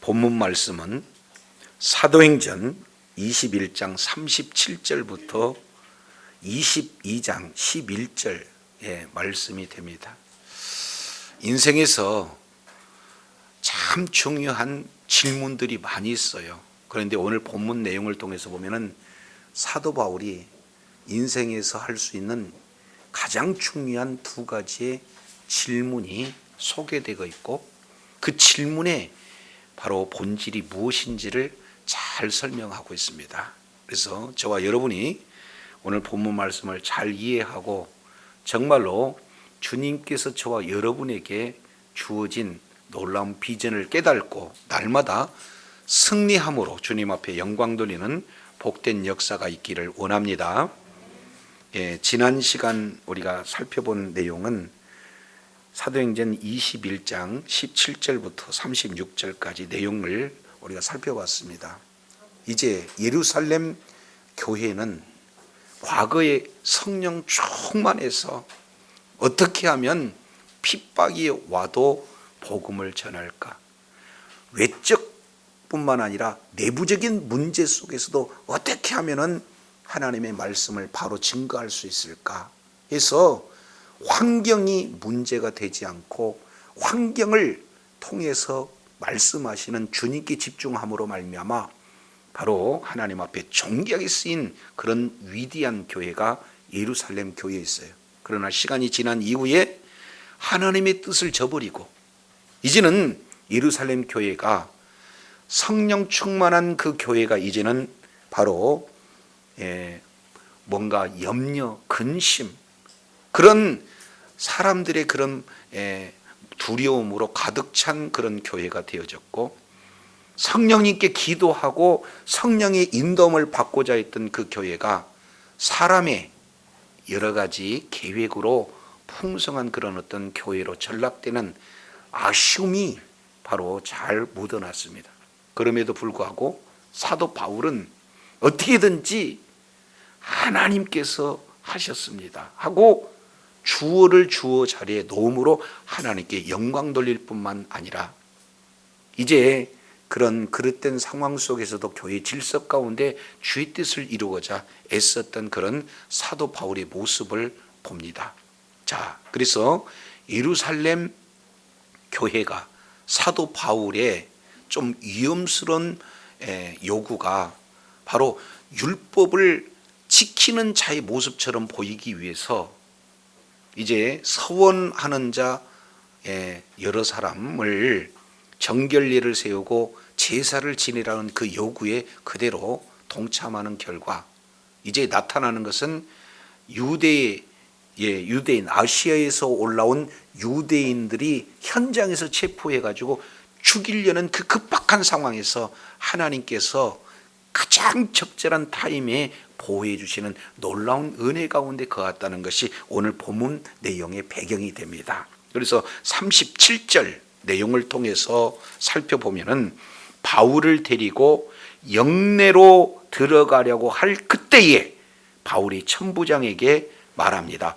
본문 말씀은 사도행전 21장 37절부터 22장 11절의 말씀이 됩니다. 인생에서 참 중요한 질문들이 많이 있어요. 그런데 오늘 본문 내용을 통해서 보면은 사도 바울이 인생에서 할 수 있는 가장 중요한 두 가지의 질문이 소개되고 있고, 그 질문의 바로 본질이 무엇인지를 잘 설명하고 있습니다. 그래서 저와 여러분이 오늘 본문 말씀을 잘 이해하고 정말로 주님께서 저와 여러분에게 주어진 놀라운 비전을 깨닫고 날마다 승리함으로 주님 앞에 영광 돌리는 복된 역사가 있기를 원합니다. 지난 시간 우리가 살펴본 내용은 사도행전 21장 17절부터 36절까지 내용을 우리가 살펴봤습니다. 이제 예루살렘 교회는 과거에 성령 충만해서 어떻게 하면 핍박이 와도 복음을 전할까? 외적뿐만 아니라 내부적인 문제 속에서도 어떻게 하면은 하나님의 말씀을 바로 증거할 수 있을까 해서 환경이 문제가 되지 않고 환경을 통해서 말씀하시는 주님께 집중함으로 말미암아 바로 하나님 앞에 존귀하게 쓰인 그런 위대한 교회가 예루살렘 교회에 있어요. 그러나 시간이 지난 이후에 하나님의 뜻을 저버리고 이제는 예루살렘 교회가 성령 충만한 그 교회가 이제는 바로 뭔가 염려, 근심, 그런 사람들의 그런 두려움으로 가득 찬 그런 교회가 되어졌고, 성령님께 기도하고 성령의 인도함을 받고자 했던 그 교회가 사람의 여러 가지 계획으로 풍성한 그런 어떤 교회로 전락되는 아쉬움이 바로 잘 묻어났습니다. 그럼에도 불구하고 사도 바울은 어떻게든지 하나님께서 하셨습니다 하고 주어를 주어 자리에 놓음으로 하나님께 영광 돌릴 뿐만 아니라 이제 그런 그릇된 상황 속에서도 교회 질서 가운데 주의 뜻을 이루고자 애썼던 그런 사도 바울의 모습을 봅니다. 자, 그래서 예루살렘 교회가 사도 바울의 좀 위험스러운 요구가 바로 율법을 지키는 자의 모습처럼 보이기 위해서 이제 서원하는 자 여러 사람을 정결례를 세우고 제사를 지내라는 그 요구에 그대로 동참하는 결과 이제 나타나는 것은 유대인 아시아에서 올라온 유대인들이 현장에서 체포해가지고 죽이려는 그 급박한 상황에서 하나님께서 가장 적절한 타임에 보호해 주시는 놀라운 은혜 가운데 거했다는 것이 오늘 본문 내용의 배경이 됩니다. 그래서 37절 내용을 통해서 살펴보면은 바울을 데리고 영내로 들어가려고 할 그때에 바울이 천부장에게 말합니다.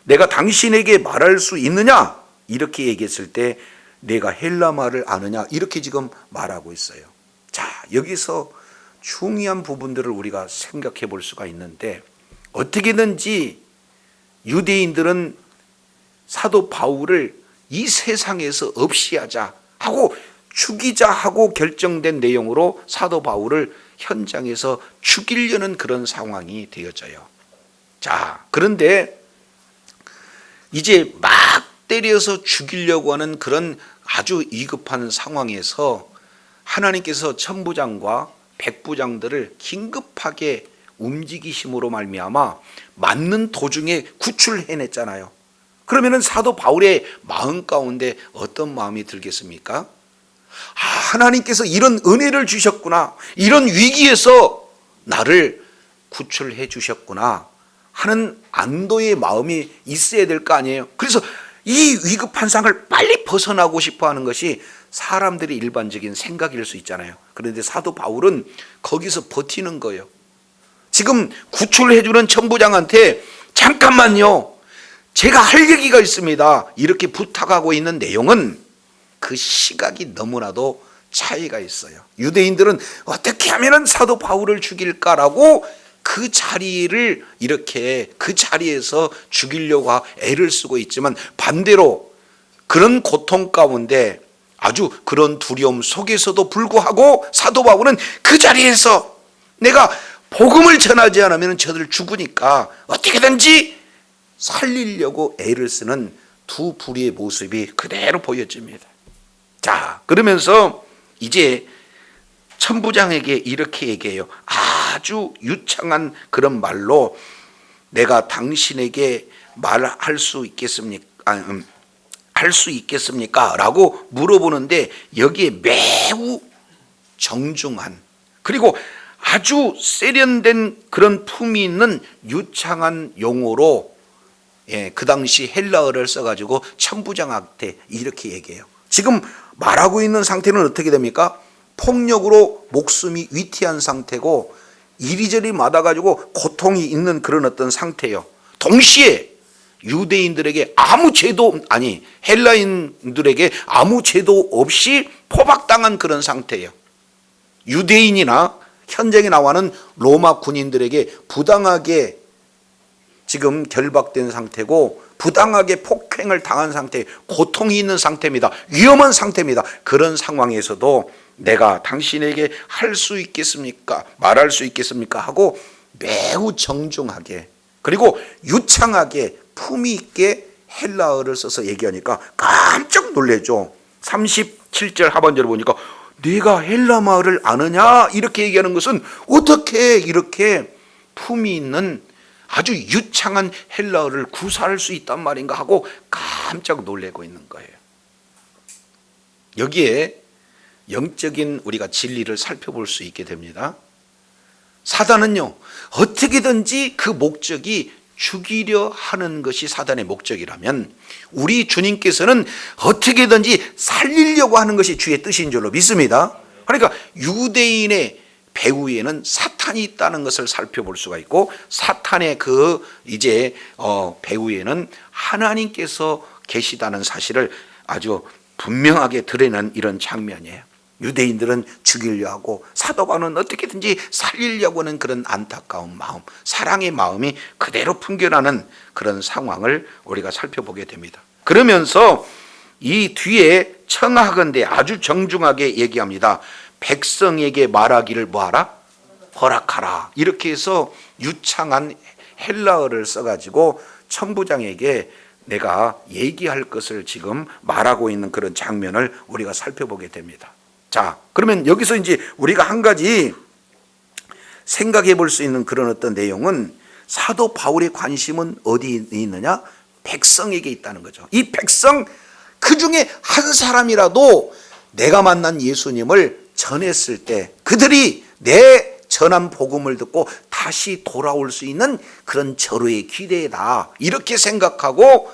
내가 당신에게 말할 수 있느냐? 이렇게 얘기했을 때 내가 헬라 말을 아느냐? 이렇게 지금 말하고 있어요. 자, 여기서 중요한 부분들을 우리가 생각해 볼 수가 있는데, 어떻게든지 유대인들은 사도 바울을 이 세상에서 없이 하자 하고 죽이자 하고 결정된 내용으로 사도 바울을 현장에서 죽이려는 그런 상황이 되어져요. 자, 그런데 이제 막 때려서 죽이려고 하는 그런 아주 위급한 상황에서 하나님께서 천부장과 백부장들을 긴급하게 움직이심으로 말미암아 맞는 도중에 구출해냈잖아요. 그러면은 사도 바울의 마음 가운데 어떤 마음이 들겠습니까? 하나님께서 이런 은혜를 주셨구나, 이런 위기에서 나를 구출해 주셨구나 하는 안도의 마음이 있어야 될 거 아니에요. 그래서 이 위급한 상을 빨리 벗어나고 싶어 하는 것이 사람들의 일반적인 생각일 수 있잖아요. 그런데 사도 바울은 거기서 버티는 거예요. 지금 구출해주는 천부장한테 잠깐만요, 제가 할 얘기가 있습니다, 이렇게 부탁하고 있는 내용은 그 시각이 너무나도 차이가 있어요. 유대인들은 어떻게 하면 사도 바울을 죽일까라고 그 자리를 이렇게 그 자리에서 죽이려고 애를 쓰고 있지만, 반대로 그런 고통 가운데 아주 그런 두려움 속에서도 불구하고 사도 바울은 그 자리에서 내가 복음을 전하지 않으면 저들 죽으니까 어떻게든지 살리려고 애를 쓰는 두 불의의 모습이 그대로 보여집니다. 자, 그러면서 이제 천부장에게 이렇게 얘기해요. 아주 유창한 그런 말로 내가 당신에게 말할 수 있겠습니까? 할 수 있겠습니까? 라고 물어보는데 여기에 매우 정중한, 그리고 아주 세련된 그런 품이 있는 유창한 용어로 그 당시 헬라어를 써가지고 천부장한테 이렇게 얘기해요. 지금 말하고 있는 상태는 어떻게 됩니까? 폭력으로 목숨이 위태한 상태고 이리저리 맞아가지고 고통이 있는 그런 어떤 상태예요. 동시에 유대인들에게 아무 죄도, 아니 헬라인들에게 아무 죄도 없이 포박당한 그런 상태예요. 유대인이나 현장에 나와는 로마 군인들에게 부당하게 지금 결박된 상태고 부당하게 폭행을 당한 상태, 고통이 있는 상태입니다. 위험한 상태입니다. 그런 상황에서도 내가 당신에게 할 수 있겠습니까? 말할 수 있겠습니까? 하고 매우 정중하게 그리고 유창하게 품위 있게 헬라어를 써서 얘기하니까 깜짝 놀래죠. 37절 하반절을 보니까 네가 헬라 말을 아느냐? 이렇게 얘기하는 것은 어떻게 이렇게 품위 있는 아주 유창한 헬라어를 구사할 수 있단 말인가 하고 깜짝 놀래고 있는 거예요. 여기에 영적인 우리가 진리를 살펴볼 수 있게 됩니다. 사단은요, 어떻게든지 그 목적이 죽이려 하는 것이 사단의 목적이라면 우리 주님께서는 어떻게든지 살리려고 하는 것이 주의 뜻인 줄로 믿습니다. 그러니까 유대인의 배후에는 사탄이 있다는 것을 살펴볼 수가 있고 사탄의 그 이제 배후에는 하나님께서 계시다는 사실을 아주 분명하게 드러내는 이런 장면이에요. 유대인들은 죽이려 하고 사도 바울은 어떻게든지 살리려고 하는 그런 안타까운 마음, 사랑의 마음이 그대로 풍겨나는 그런 상황을 우리가 살펴보게 됩니다. 그러면서 이 뒤에 청하건대 아주 정중하게 얘기합니다. 백성에게 말하기를 뭐하라? 허락하라. 이렇게 해서 유창한 헬라어를 써가지고 천부장에게 내가 얘기할 것을 지금 말하고 있는 그런 장면을 우리가 살펴보게 됩니다. 자, 그러면 여기서 이제 우리가 한 가지 생각해 볼 수 있는 그런 어떤 내용은 사도 바울의 관심은 어디에 있느냐? 백성에게 있다는 거죠. 이 백성 그 중에 한 사람이라도 내가 만난 예수님을 전했을 때 그들이 내 전한 복음을 듣고 다시 돌아올 수 있는 그런 절호의 기대다, 이렇게 생각하고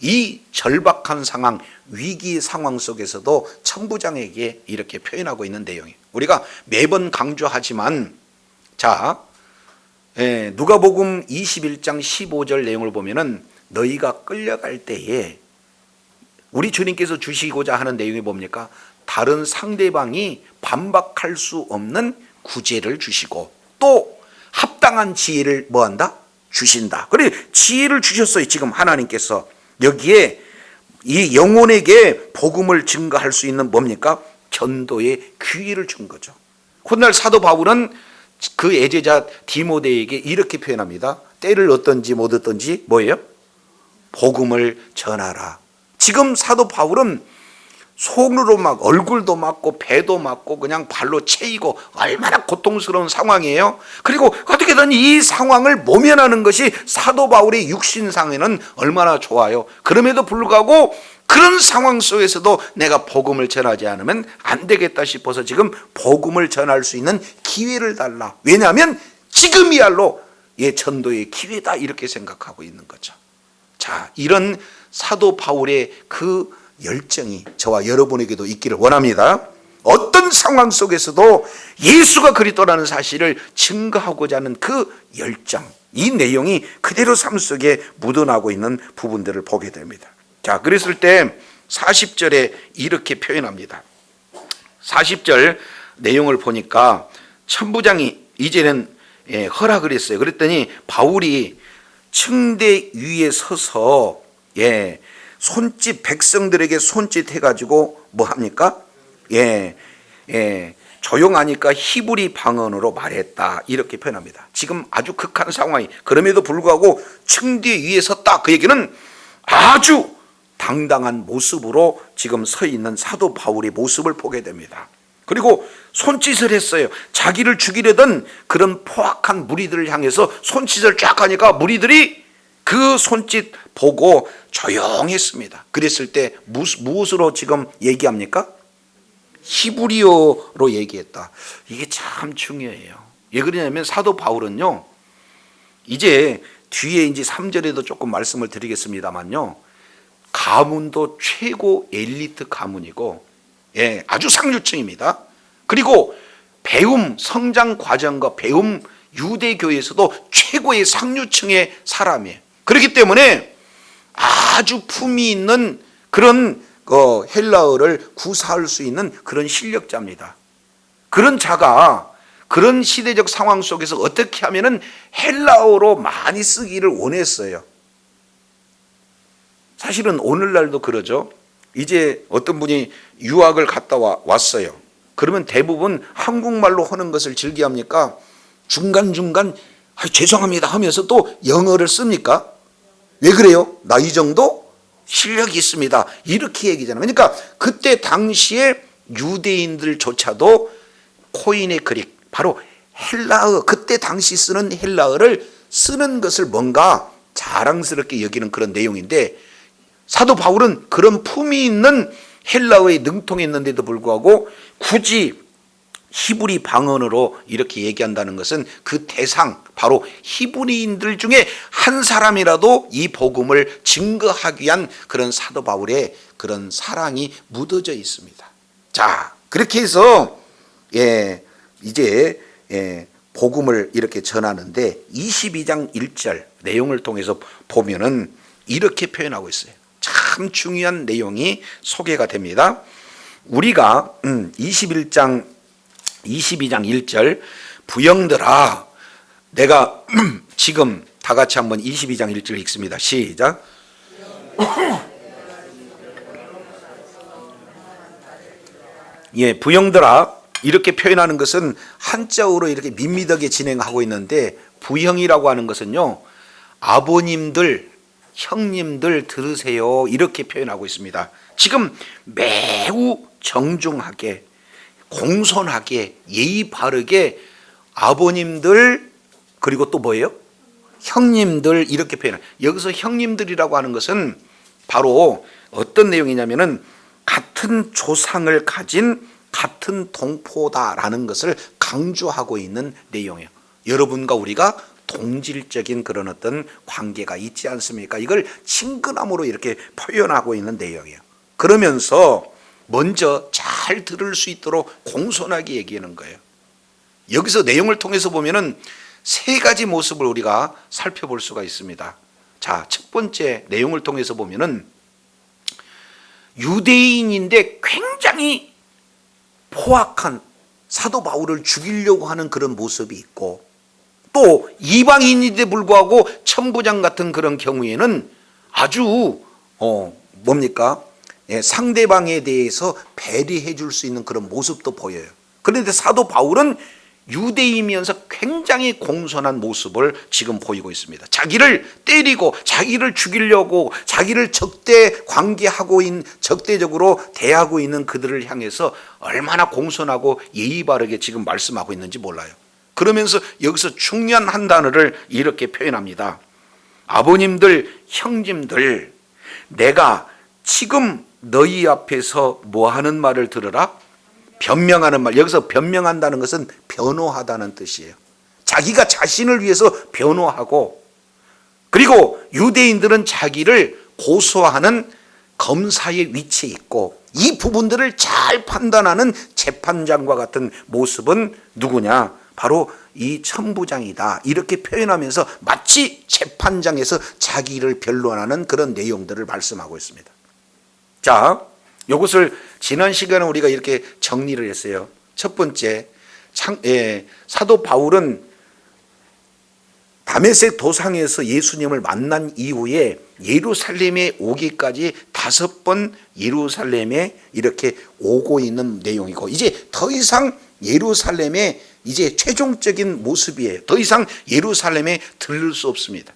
이 절박한 상황, 위기 상황 속에서도 천부장에게 이렇게 표현하고 있는 내용이에요. 우리가 매번 강조하지만 자, 누가복음 21장 15절 내용을 보면은 너희가 끌려갈 때에 우리 주님께서 주시고자 하는 내용이 뭡니까? 다른 상대방이 반박할 수 없는 구제를 주시고 또 합당한 지혜를 뭐한다? 주신다. 그래, 지혜를 주셨어요. 지금 하나님께서 여기에 이 영혼에게 복음을 증거할 수 있는 뭡니까? 전도의 기회를 준 거죠. 훗날 사도 바울은 그 애제자 디모데에게 이렇게 표현합니다. 때를 얻든지 못 얻든지 뭐예요? 복음을 전하라. 지금 사도 바울은 손으로 막 얼굴도 맞고 배도 맞고 그냥 발로 채이고 얼마나 고통스러운 상황이에요. 그리고 어떻게든 이 상황을 모면하는 것이 사도 바울의 육신상에는 얼마나 좋아요. 그럼에도 불구하고 그런 상황 속에서도 내가 복음을 전하지 않으면 안 되겠다 싶어서 지금 복음을 전할 수 있는 기회를 달라. 왜냐하면 지금이야말로 전도의 기회다, 이렇게 생각하고 있는 거죠. 자, 이런 사도 바울의 그 열정이 저와 여러분에게도 있기를 원합니다. 어떤 상황 속에서도 예수가 그리스도라는 사실을 증거하고자 하는 그 열정, 이 내용이 그대로 삶 속에 묻어나고 있는 부분들을 보게 됩니다. 자, 그랬을 때 40절에 이렇게 표현합니다. 40절 내용을 보니까 천부장이 이제는 허락을 했어요. 그랬더니 바울이 층대 위에 서서 손짓, 백성들에게 손짓 해가지고 뭐 합니까? 조용하니까 히브리 방언으로 말했다, 이렇게 표현합니다. 지금 아주 극한 상황이, 그럼에도 불구하고 층대 위에 섰다, 그 얘기는 아주 당당한 모습으로 지금 서 있는 사도 바울의 모습을 보게 됩니다. 그리고 손짓을 했어요. 자기를 죽이려던 그런 포악한 무리들을 향해서 손짓을 쫙 하니까 무리들이 그 손짓 보고 조용했습니다. 그랬을 때 무엇으로 지금 얘기합니까? 히브리어로 얘기했다. 이게 참 중요해요. 왜 그러냐면 사도 바울은요, 이제 뒤에 이제 3절에도 조금 말씀을 드리겠습니다만요, 가문도 최고 엘리트 가문이고, 아주 상류층입니다. 그리고 배움, 성장 과정과 배움, 유대교에서도 최고의 상류층의 사람이에요. 그렇기 때문에 아주 품위 있는 그런 헬라어를 구사할 수 있는 그런 실력자입니다. 그런 자가 그런 시대적 상황 속에서 어떻게 하면은 헬라어로 많이 쓰기를 원했어요. 사실은 오늘날도 그러죠. 이제 어떤 분이 유학을 갔다 왔어요. 그러면 대부분 한국말로 하는 것을 즐겨합니까? 중간중간 죄송합니다 하면서 또 영어를 씁니까? 왜 그래요? 나 이 정도 실력이 있습니다, 이렇게 얘기잖아요. 그러니까 그때 당시에 유대인들조차도 코인의 그릭, 바로 헬라어, 그때 당시 쓰는 헬라어를 쓰는 것을 뭔가 자랑스럽게 여기는 그런 내용인데, 사도 바울은 그런 품위 있는 헬라어에 능통했는데도 불구하고 굳이 히브리 방언으로 이렇게 얘기한다는 것은 그 대상, 바로 히브리인들 중에 한 사람이라도 이 복음을 증거하기 위한 그런 사도 바울의 그런 사랑이 묻어져 있습니다. 자, 그렇게 해서 이제 복음을 이렇게 전하는데 22장 1절 내용을 통해서 보면은 이렇게 표현하고 있어요. 참 중요한 내용이 소개가 됩니다. 우리가 22장 1절, 부형들아, 내가 지금 다 같이 한번 22장 1절 읽습니다. 시작. 부형들아, 이렇게 표현하는 것은 한자어로 이렇게 밋밋하게 진행하고 있는데, 부형이라고 하는 것은요, 아버님들, 형님들 들으세요, 이렇게 표현하고 있습니다. 지금 매우 정중하게, 공손하게, 예의 바르게 아버님들, 그리고 또 뭐예요? 형님들, 이렇게 표현해요. 여기서 형님들이라고 하는 것은 바로 어떤 내용이냐면은 같은 조상을 가진 같은 동포다라는 것을 강조하고 있는 내용이에요. 여러분과 우리가 동질적인 그런 어떤 관계가 있지 않습니까? 이걸 친근함으로 이렇게 표현하고 있는 내용이에요. 그러면서 먼저 잘 들을 수 있도록 공손하게 얘기하는 거예요. 여기서 내용을 통해서 보면은 세 가지 모습을 우리가 살펴볼 수가 있습니다. 자, 첫 번째 내용을 통해서 보면은 유대인인데 굉장히 포악한, 사도 바울을 죽이려고 하는 그런 모습이 있고, 또 이방인인데 불구하고 천부장 같은 그런 경우에는 아주 상대방에 대해서 배려해 줄 수 있는 그런 모습도 보여요. 그런데 사도 바울은 유대인이면서 굉장히 공손한 모습을 지금 보이고 있습니다. 자기를 때리고 자기를 죽이려고 자기를 적대적으로 대하고 있는 그들을 향해서 얼마나 공손하고 예의 바르게 지금 말씀하고 있는지 몰라요. 그러면서 여기서 중요한 한 단어를 이렇게 표현합니다. 아버님들, 형님들, 내가 지금 너희 앞에서 뭐 하는 말을 들으라? 변명하는 말. 여기서 변명한다는 것은 변호하다는 뜻이에요. 자기가 자신을 위해서 변호하고, 그리고 유대인들은 자기를 고소하는 검사의 위치에 있고, 이 부분들을 잘 판단하는 재판장과 같은 모습은 누구냐? 바로 이 천부장이다, 이렇게 표현하면서 마치 재판장에서 자기를 변론하는 그런 내용들을 말씀하고 있습니다. 자, 이것을 지난 시간에 우리가 이렇게 정리를 했어요. 첫 번째, 사도 바울은 다메섹 도상에서 예수님을 만난 이후에 예루살렘에 오기까지 5번 예루살렘에 이렇게 오고 있는 내용이고, 이제 더 이상 예루살렘에 이제 최종적인 모습이에요. 더 이상 예루살렘에 들를 수 없습니다.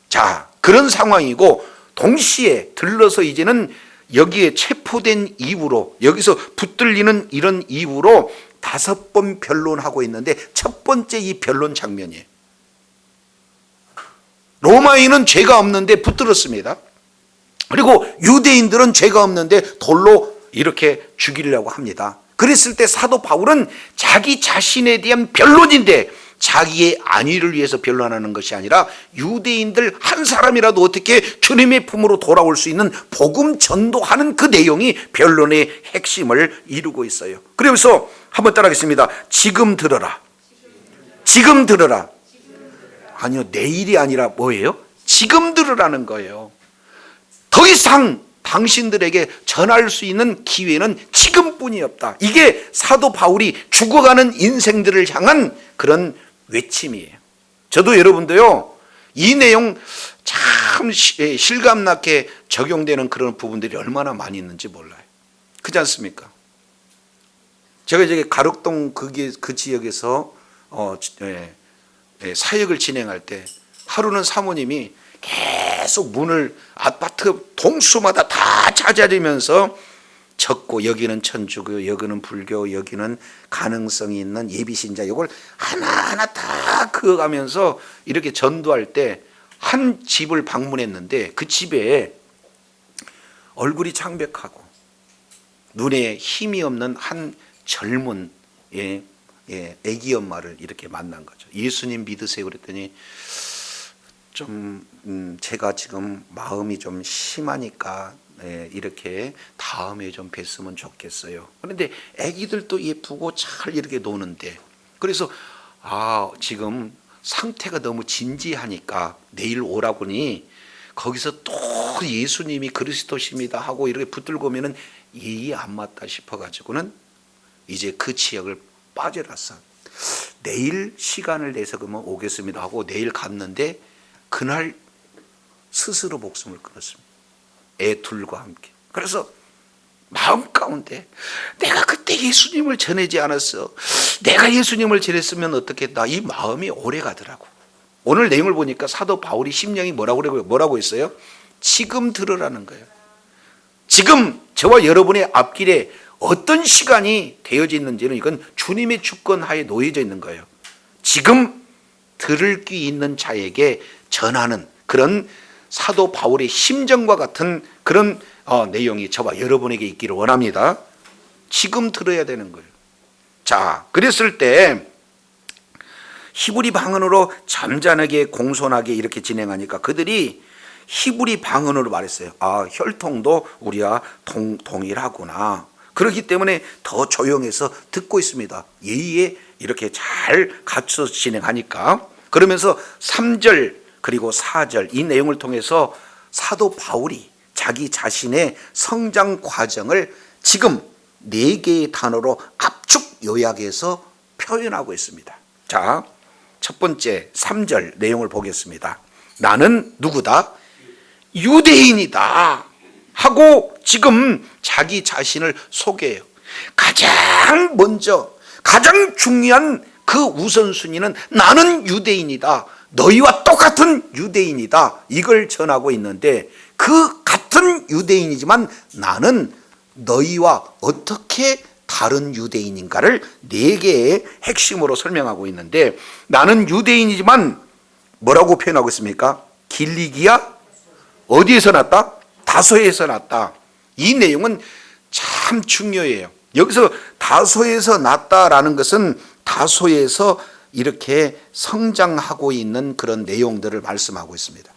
자, 그런 상황이고, 동시에 들러서 이제는 여기에 체포된 이후로, 여기서 붙들리는 이런 이후로 5번 변론하고 있는데, 첫 번째 이 변론 장면이에요. 로마인은 죄가 없는데 붙들었습니다. 그리고 유대인들은 죄가 없는데 돌로 이렇게 죽이려고 합니다. 그랬을 때 사도 바울은 자기 자신에 대한 변론인데, 자기의 안위를 위해서 변론하는 것이 아니라 유대인들 한 사람이라도 어떻게 주님의 품으로 돌아올 수 있는 복음 전도하는 그 내용이 변론의 핵심을 이루고 있어요. 그러면서 한번 따라하겠습니다. 지금 들어라. 지금 들어라. 아니요, 내일이 아니라 뭐예요? 지금 들으라는 거예요. 더 이상 당신들에게 전할 수 있는 기회는 지금뿐이 없다. 이게 사도 바울이 죽어가는 인생들을 향한 그런 외침이에요. 저도 여러분도요, 이 내용 참 실감나게 적용되는 그런 부분들이 얼마나 많이 있는지 몰라요. 그렇지 않습니까? 제가 이제 가덕동 그 지역에서 사역을 진행할 때 하루는 사모님이 계속 문을 아파트 동수마다 다 찾아다니면서 적고, 여기는 천주교, 여기는 불교, 여기는 가능성이 있는 예비신자, 이걸 하나하나 다 그어가면서 이렇게 전도할 때 한 집을 방문했는데, 그 집에 얼굴이 창백하고 눈에 힘이 없는 한 젊은 애기 엄마를 이렇게 만난 거죠. 예수님 믿으세요? 그랬더니 제가 지금 마음이 좀 심하니까 이렇게 다음에 좀 뵀으면 좋겠어요. 그런데 애기들도 예쁘고 잘 이렇게 노는데, 그래서 지금 상태가 너무 진지하니까 내일 오라고 하니, 거기서 또 예수님이 그리스도십니다 하고 이렇게 붙들고 오면은 예의 안 맞다 싶어가지고는 이제 그 지역을 빠져났어. 내일 시간을 내서 그러면 오겠습니다 하고 내일 갔는데, 그날 스스로 목숨을 끊었습니다. 애 둘과 함께. 그래서 마음 가운데 내가 그때 예수님을 전하지 않았어, 내가 예수님을 전했으면 어떻겠다, 이 마음이 오래 가더라고. 오늘 내용을 보니까 사도 바울이 심령이 뭐라고 했어요? 지금 들으라는 거예요. 지금 저와 여러분의 앞길에 어떤 시간이 되어져 있는지는 이건 주님의 주권 하에 놓여져 있는 거예요. 지금 들을 귀 있는 자에게 전하는 그런 사도 바울의 심정과 같은 그런 내용이 저와 여러분에게 있기를 원합니다. 지금 들어야 되는 거예요. 자, 그랬을 때 히브리 방언으로 잠잠하게 공손하게 이렇게 진행하니까 그들이 히브리 방언으로 말했어요. 혈통도 우리와 동일하구나. 그렇기 때문에 더 조용해서 듣고 있습니다. 예의에 이렇게 잘 갖춰서 진행하니까. 그러면서 3절 그리고 4절 이 내용을 통해서 사도 바울이 자기 자신의 성장 과정을 지금 4개의 단어로 압축 요약해서 표현하고 있습니다. 자, 첫 번째 3절 내용을 보겠습니다. 나는 누구다? 유대인이다 하고 지금 자기 자신을 소개해요. 가장 먼저 가장 중요한 그 우선순위는 나는 유대인이다, 너희와 똑같은 유대인이다, 이걸 전하고 있는데, 그 같은 유대인이지만 나는 너희와 어떻게 다른 유대인인가를 4개의 핵심으로 설명하고 있는데, 나는 유대인이지만 뭐라고 표현하고 있습니까? 길리기아 어디에서 났다? 다소에서 났다. 이 내용은 참 중요해요. 여기서 다소에서 났다라는 것은 다소에서 이렇게 성장하고 있는 그런 내용들을 말씀하고 있습니다.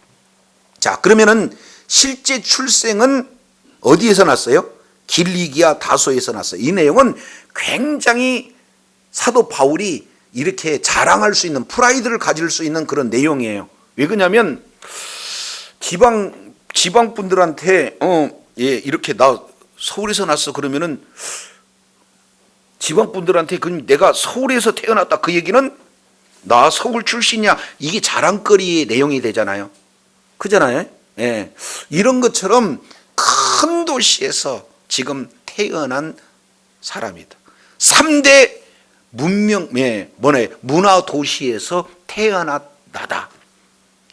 자, 그러면은 실제 출생은 어디에서 났어요? 길리기아 다소에서 났어요. 이 내용은 굉장히 사도 바울이 이렇게 자랑할 수 있는, 프라이드를 가질 수 있는 그런 내용이에요. 왜 그러냐면 지방 분들한테 이렇게 나 서울에서 났어 그러면은 지방 분들한테 내가 서울에서 태어났다 그 얘기는 나 서울 출신이야 이게 자랑거리의 내용이 되잖아요. 그잖아요. 예. 이런 것처럼 큰 도시에서 지금 태어난 사람이다. 3대 문화 도시에서 태어났다.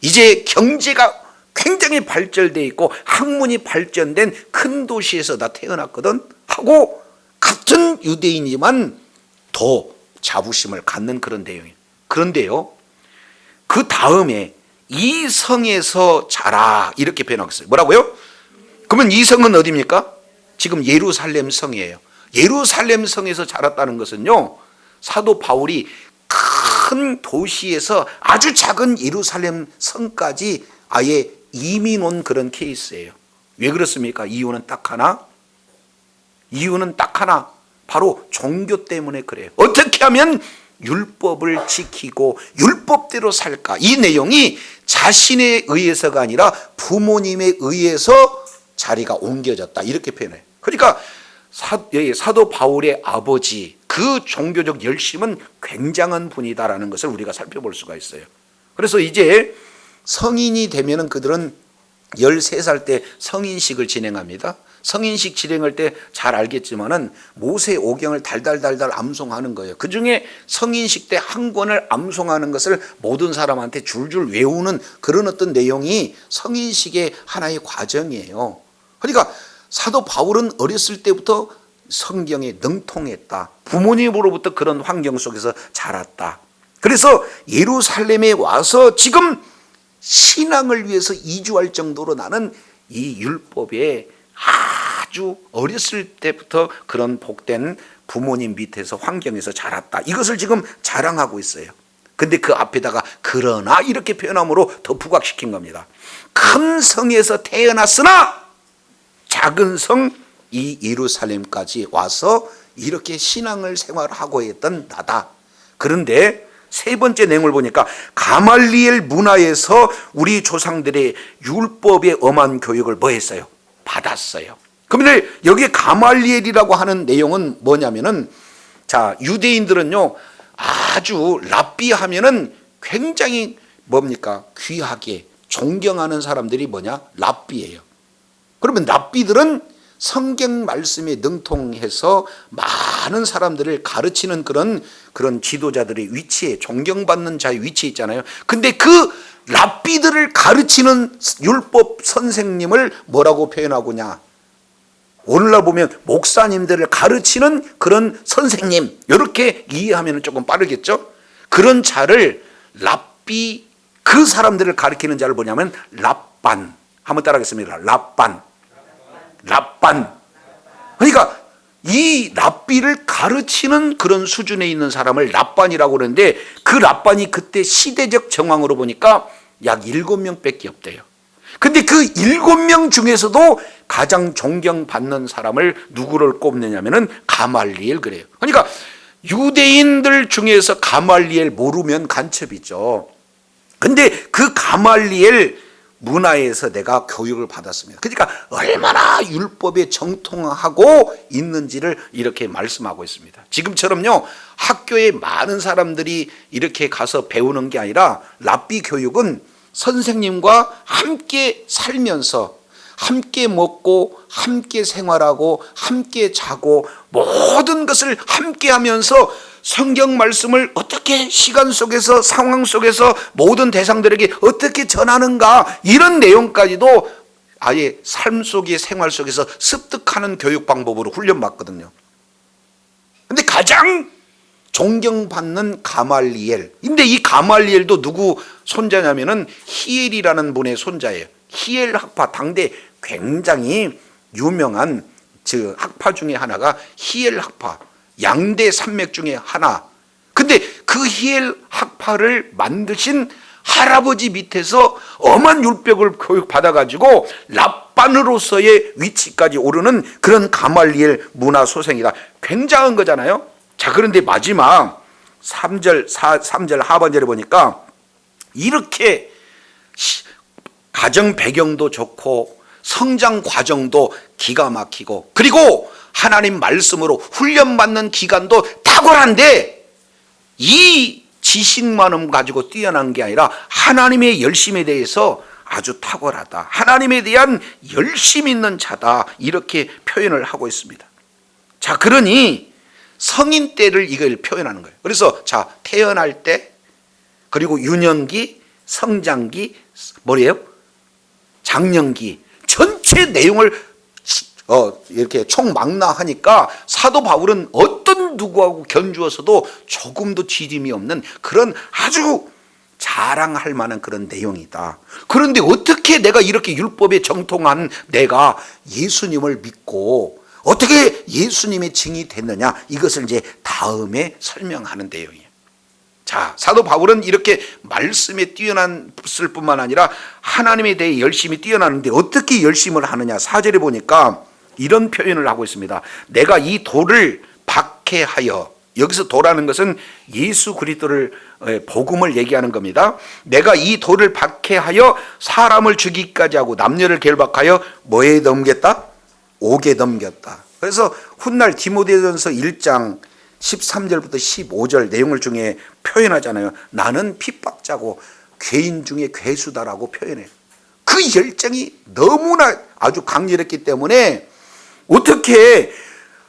이제 경제가 굉장히 발전되어 있고 학문이 발전된 큰 도시에서 나 태어났거든 하고 같은 유대인이지만 더 자부심을 갖는 그런 내용이에요. 그런데요, 그 다음에 이 성에서 자라 이렇게 표현하고 있어요. 뭐라고요? 그러면 이 성은 어디입니까? 지금 예루살렘 성이에요. 예루살렘 성에서 자랐다는 것은요, 사도 바울이 큰 도시에서 아주 작은 예루살렘 성까지 아예 이민 온 그런 케이스예요. 왜 그렇습니까? 이유는 딱 하나. 바로 종교 때문에 그래요. 어떻게 하면 율법을 지키고 율법대로 살까? 이 내용이 자신에 의해서가 아니라 부모님에 의해서 자리가 옮겨졌다. 이렇게 표현해요. 그러니까 사도 바울의 아버지, 그 종교적 열심은 굉장한 분이다라는 것을 우리가 살펴볼 수가 있어요. 그래서 이제 성인이 되면은 그들은 13살 때 성인식을 진행합니다. 성인식 진행할 때 잘 알겠지만은 모세 오경을 달달달달 암송하는 거예요. 그 중에 성인식 때 한 권을 암송하는 것을 모든 사람한테 줄줄 외우는 그런 어떤 내용이 성인식의 하나의 과정이에요. 그러니까 사도 바울은 어렸을 때부터 성경에 능통했다. 부모님으로부터 그런 환경 속에서 자랐다. 그래서 예루살렘에 와서 지금 신앙을 위해서 이주할 정도로 나는 이 율법에 아주 어렸을 때부터 그런 복된 부모님 밑에서 환경에서 자랐다. 이것을 지금 자랑하고 있어요. 근데 그 앞에다가 그러나 이렇게 표현함으로 더 부각시킨 겁니다. 큰 성에서 태어났으나 작은 성 이 예루살렘까지 와서 이렇게 신앙을 생활하고 있던 나다. 그런데 세 번째 내용을 보니까 가말리엘 문화에서 우리 조상들의 율법의 엄한 교육을 뭐 했어요? 받았어요. 그런데 여기 가말리엘이라고 하는 내용은 뭐냐면은, 자, 유대인들은요 아주 랍비 하면은 굉장히 뭡니까? 귀하게 존경하는 사람들이 뭐냐? 랍비예요. 그러면 랍비들은 성경 말씀에 능통해서 많은 사람들을 가르치는 그런 지도자들의 위치에, 존경받는 자의 위치에 있잖아요. 근데 그 랍비들을 가르치는 율법 선생님을 뭐라고 표현하고냐? 오늘날 보면 목사님들을 가르치는 그런 선생님, 이렇게 이해하면 조금 빠르겠죠? 그런 자를 랍비, 그 사람들을 가르치는 자를 뭐냐면 랍반. 한번 따라하겠습니다. 랍반. 그러니까 이 랍비를 가르치는 그런 수준에 있는 사람을 랍반이라고 그러는데, 그 랍반이 그때 시대적 정황으로 보니까 약 7명밖에 없대요. 근데 그 7명 중에서도 가장 존경받는 사람을 누구를 꼽느냐면은 가말리엘 그래요. 그러니까 유대인들 중에서 가말리엘 모르면 간첩이죠. 근데 그 가말리엘 문화에서 내가 교육을 받았습니다. 그러니까 얼마나 율법에 정통하고 있는지를 이렇게 말씀하고 있습니다. 지금처럼요 학교에 많은 사람들이 이렇게 가서 배우는 게 아니라 랍비 교육은 선생님과 함께 살면서 함께 먹고 함께 생활하고 함께 자고 모든 것을 함께 하면서 성경 말씀을 어떻게 시간 속에서 상황 속에서 모든 대상들에게 어떻게 전하는가, 이런 내용까지도 아예 삶 속의 생활 속에서 습득하는 교육 방법으로 훈련받거든요. 근데 가장 존경받는 가말리엘, 근데 이 가말리엘도 누구 손자냐면은 히엘이라는 분의 손자예요. 히엘 학파, 당대 굉장히 유명한 학파 중에 하나가 히엘 학파, 양대 산맥 중에 하나. 근데 그 히엘 학파를 만드신 할아버지 밑에서 엄한 율법을 교육받아가지고 랍반으로서의 위치까지 오르는 그런 가말리엘 문화 소생이다. 굉장한 거잖아요. 자, 그런데 마지막 3절 하반절에 보니까 이렇게 가정 배경도 좋고 성장 과정도 기가 막히고, 그리고 하나님 말씀으로 훈련받는 기간도 탁월한데, 이 지식만은 가지고 뛰어난 게 아니라 하나님의 열심에 대해서 아주 탁월하다, 하나님에 대한 열심 있는 자다, 이렇게 표현을 하고 있습니다. 자, 그러니 성인 때를 이걸 표현하는 거예요. 그래서 자, 태어날 때, 그리고 유년기, 성장기, 뭐래요? 장년기, 전체 내용을 이렇게 총망라하니까 사도 바울은 어떤 누구하고 견주어서도 조금도 지림이 없는 그런 아주 자랑할 만한 그런 내용이다. 그런데 어떻게 내가 이렇게 율법에 정통한 내가 예수님을 믿고 어떻게 예수님의 증이 됐느냐, 이것을 이제 다음에 설명하는 내용이에요. 자, 사도 바울은 이렇게 말씀에 뛰어났을 뿐만 아니라 하나님에 대해 열심히 뛰어나는데 어떻게 열심을 하느냐, 4절에 보니까 이런 표현을 하고 있습니다. 내가 이 돌을 박해하여, 여기서 도라는 것은 예수 그리스도를, 복음을 얘기하는 겁니다. 내가 이 돌을 박해하여 사람을 죽이기까지 하고 남녀를 결박하여 뭐에 넘겼다? 옥에 넘겼다. 그래서 훗날 디모데전서 1장 13절부터 15절 내용을 중에 표현하잖아요. 나는 핍박자고 괴인 중에 괴수다라고 표현해요. 그 열정이 너무나 아주 강렬했기 때문에 어떻게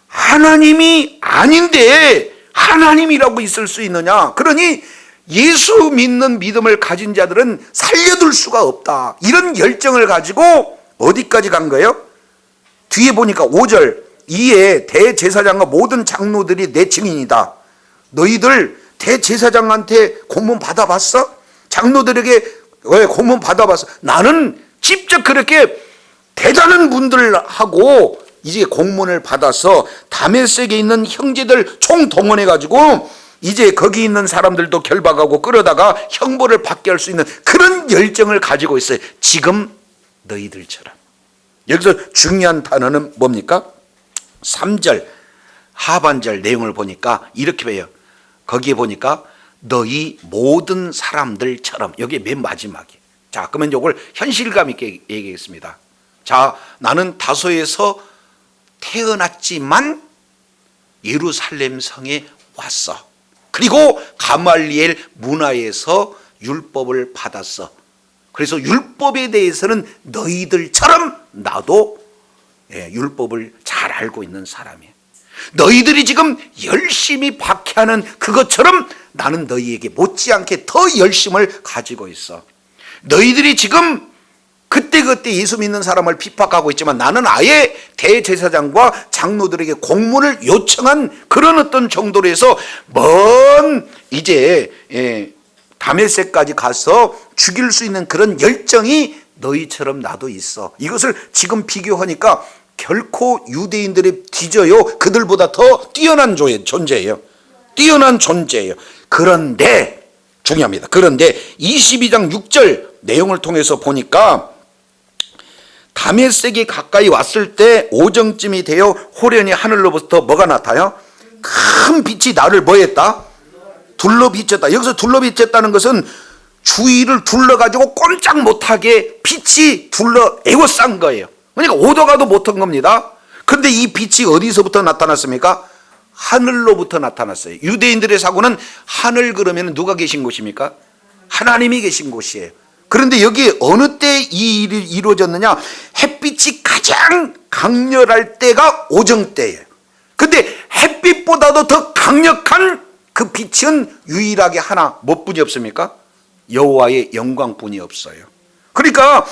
하나님이 아닌데 하나님이라고 있을 수 있느냐. 그러니 예수 믿는 믿음을 가진 자들은 살려둘 수가 없다, 이런 열정을 가지고 어디까지 간 거예요? 뒤에 보니까 5절, 이에 대제사장과 모든 장로들이 내 증인이다. 너희들 대제사장한테 공문 받아봤어? 장로들에게 왜 공문 받아봤어? 나는 직접 그렇게 대단한 분들하고 이제 공문을 받아서 다메섹에 있는 형제들 총동원해 가지고 이제 거기 있는 사람들도 결박하고 끌어다가 형벌을 받게 할 수 있는 그런 열정을 가지고 있어요. 지금 너희들처럼. 여기서 중요한 단어는 뭡니까? 3절 하반절 내용을 보니까 이렇게 봐요. 거기에 보니까 너희 모든 사람들처럼, 여기 맨 마지막에. 자, 그러면 이걸 현실감 있게 얘기하겠습니다. 자, 나는 다소에서 태어났지만 예루살렘 성에 왔어. 그리고 가말리엘 문화에서 율법을 받았어. 그래서 율법에 대해서는 너희들처럼 나도 율법을 잘 알고 있는 사람이에요. 너희들이 지금 열심히 박해하는 그것처럼 나는 너희에게 못지않게 더 열심을 가지고 있어. 너희들이 지금 그때그때 예수 믿는 사람을 핍박하고 있지만 나는 아예 대제사장과 장로들에게 공문을 요청한 그런 어떤 정도로 해서 먼 이제 다메섹까지 가서 죽일 수 있는 그런 열정이 너희처럼 나도 있어. 이것을 지금 비교하니까 결코 유대인들이 뒤져요. 그들보다 더 뛰어난 존재예요. 뛰어난 존재예요. 그런데 중요합니다. 그런데 22장 6절 내용을 통해서 보니까 다메섹에 가까이 왔을 때 오정쯤이 되어 호련히 하늘로부터 뭐가 나타요? 큰 빛이 나를 뭐 했다? 둘러 비쳤다. 여기서 둘러 비쳤다는 것은 주위를 둘러가지고 꼼짝 못하게 빛이 둘러 에워싼 거예요. 그러니까 오도 가도 못한 겁니다. 그런데 이 빛이 어디서부터 나타났습니까? 하늘로부터 나타났어요. 유대인들의 사고는 하늘 그러면 누가 계신 곳입니까? 하나님이 계신 곳이에요. 그런데 여기 어느 때 이 일이 이루어졌느냐? 햇빛이 가장 강렬할 때가 오정 때예요. 근데 햇빛보다도 더 강력한 그 빛은 유일하게 하나, 뭐 뿐이 없습니까? 여호와의 영광뿐이 없어요. 그러니까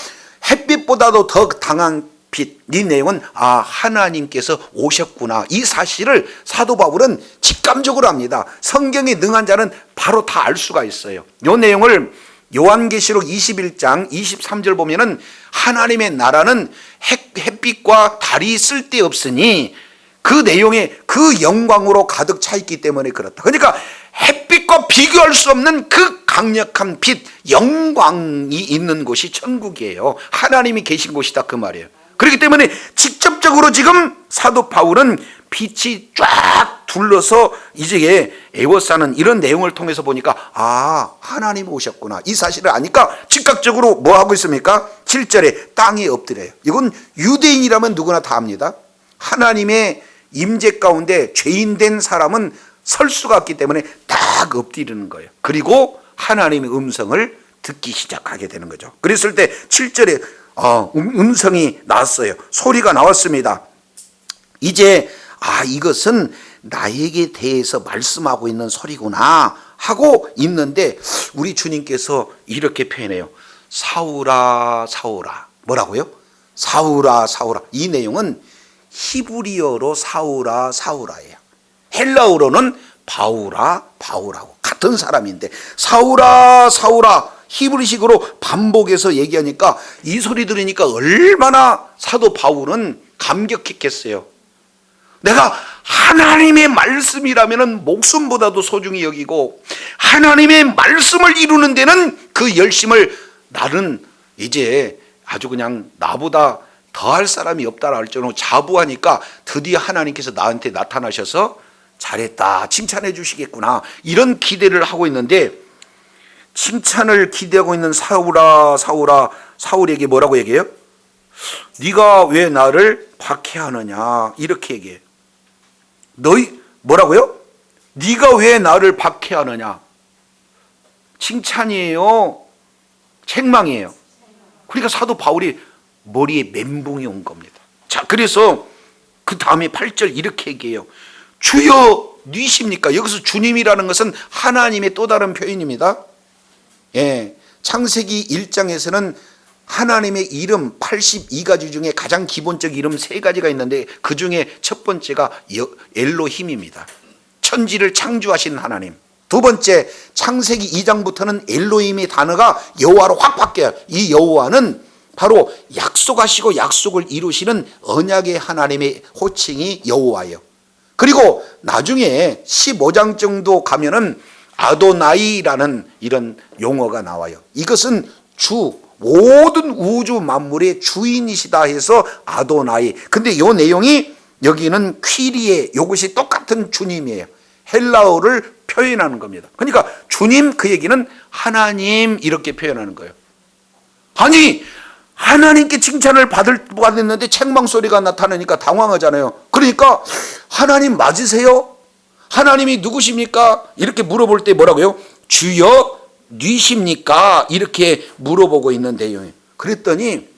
햇빛보다도 더 강한 빛, 이 내용은 하나님께서 오셨구나, 이 사실을 사도 바울은 직감적으로 합니다. 성경에 능한 자는 바로 다 알 수가 있어요. 이 내용을 요한계시록 21장 23절 보면은 하나님의 나라는 햇빛과 달이 쓸데없으니 그 내용에 그 영광으로 가득 차 있기 때문에 그렇다. 그러니까 햇빛과 비교할 수 없는 그 강력한 빛, 영광이 있는 곳이 천국이에요. 하나님이 계신 곳이다, 그 말이에요. 그렇기 때문에 직접적으로 지금 사도 바울은 빛이 쫙 불러서 이제 애워싸는 이런 내용을 통해서 보니까 하나님이 오셨구나 이 사실을 아니까 즉각적으로 뭐 하고 있습니까? 7절에 땅에 엎드려요. 이건 유대인이라면 누구나 다 압니다. 하나님의 임재 가운데 죄인된 사람은 설 수가 없기 때문에 딱 엎드리는 거예요. 그리고 하나님의 음성을 듣기 시작하게 되는 거죠. 그랬을 때 7절에 음성이 나왔어요. 소리가 나왔습니다. 이제 이것은 나에게 대해서 말씀하고 있는 소리구나 하고 있는데 우리 주님께서 이렇게 표현해요. 사울아 사울아. 뭐라고요? 사울아 사울아. 이 내용은 히브리어로 사울아 사울아예요. 헬라어로는 바울아 바울하고 같은 사람인데 사울아 사울아 히브리식으로 반복해서 얘기하니까 이 소리 들으니까 얼마나 사도 바울은 감격했겠어요. 내가 하나님의 말씀이라면 목숨보다도 소중히 여기고 하나님의 말씀을 이루는 데는 그 열심을 나는 이제 아주 그냥 나보다 더할 사람이 없다라 할 정도로 자부하니까 드디어 하나님께서 나한테 나타나셔서 잘했다 칭찬해 주시겠구나 이런 기대를 하고 있는데 칭찬을 기대하고 있는 사울아 사울아 사울에게 뭐라고 얘기해요? 네가 왜 나를 박해하느냐 이렇게 얘기해요. 너희 뭐라고요? 네가 왜 나를 박해하느냐. 칭찬이에요? 책망이에요? 그러니까 사도 바울이 머리에 멘붕이 온 겁니다. 자, 그래서 그 다음에 8절 이렇게 얘기해요. 주여 니십니까? 여기서 주님이라는 것은 하나님의 또 다른 표현입니다. 창세기 1장에서는 하나님의 이름 82가지 중에 가장 기본적 이름 3가지가 있는데 그 중에 첫 번째가 엘로힘입니다. 천지를 창조하신 하나님. 두 번째 창세기 2장부터는 엘로힘의 단어가 여호와로 확 바뀌어요. 이 여호와는 바로 약속하시고 약속을 이루시는 언약의 하나님의 호칭이 여호와예요. 그리고 나중에 15장 정도 가면은 아도나이라는 이런 용어가 나와요. 이것은 모든 우주 만물의 주인이시다 해서 아도나이. 근데 이 내용이 여기는 퀴리에 이것이 똑같은 주님이에요. 헬라어를 표현하는 겁니다. 그러니까 주님 그 얘기는 하나님 이렇게 표현하는 거예요. 아니 하나님께 칭찬을 받았는데 책망 소리가 나타나니까 당황하잖아요. 그러니까 하나님 맞으세요? 하나님이 누구십니까? 이렇게 물어볼 때 뭐라고요? 주여 니십니까? 이렇게 물어보고 있는 내용이에요. 그랬더니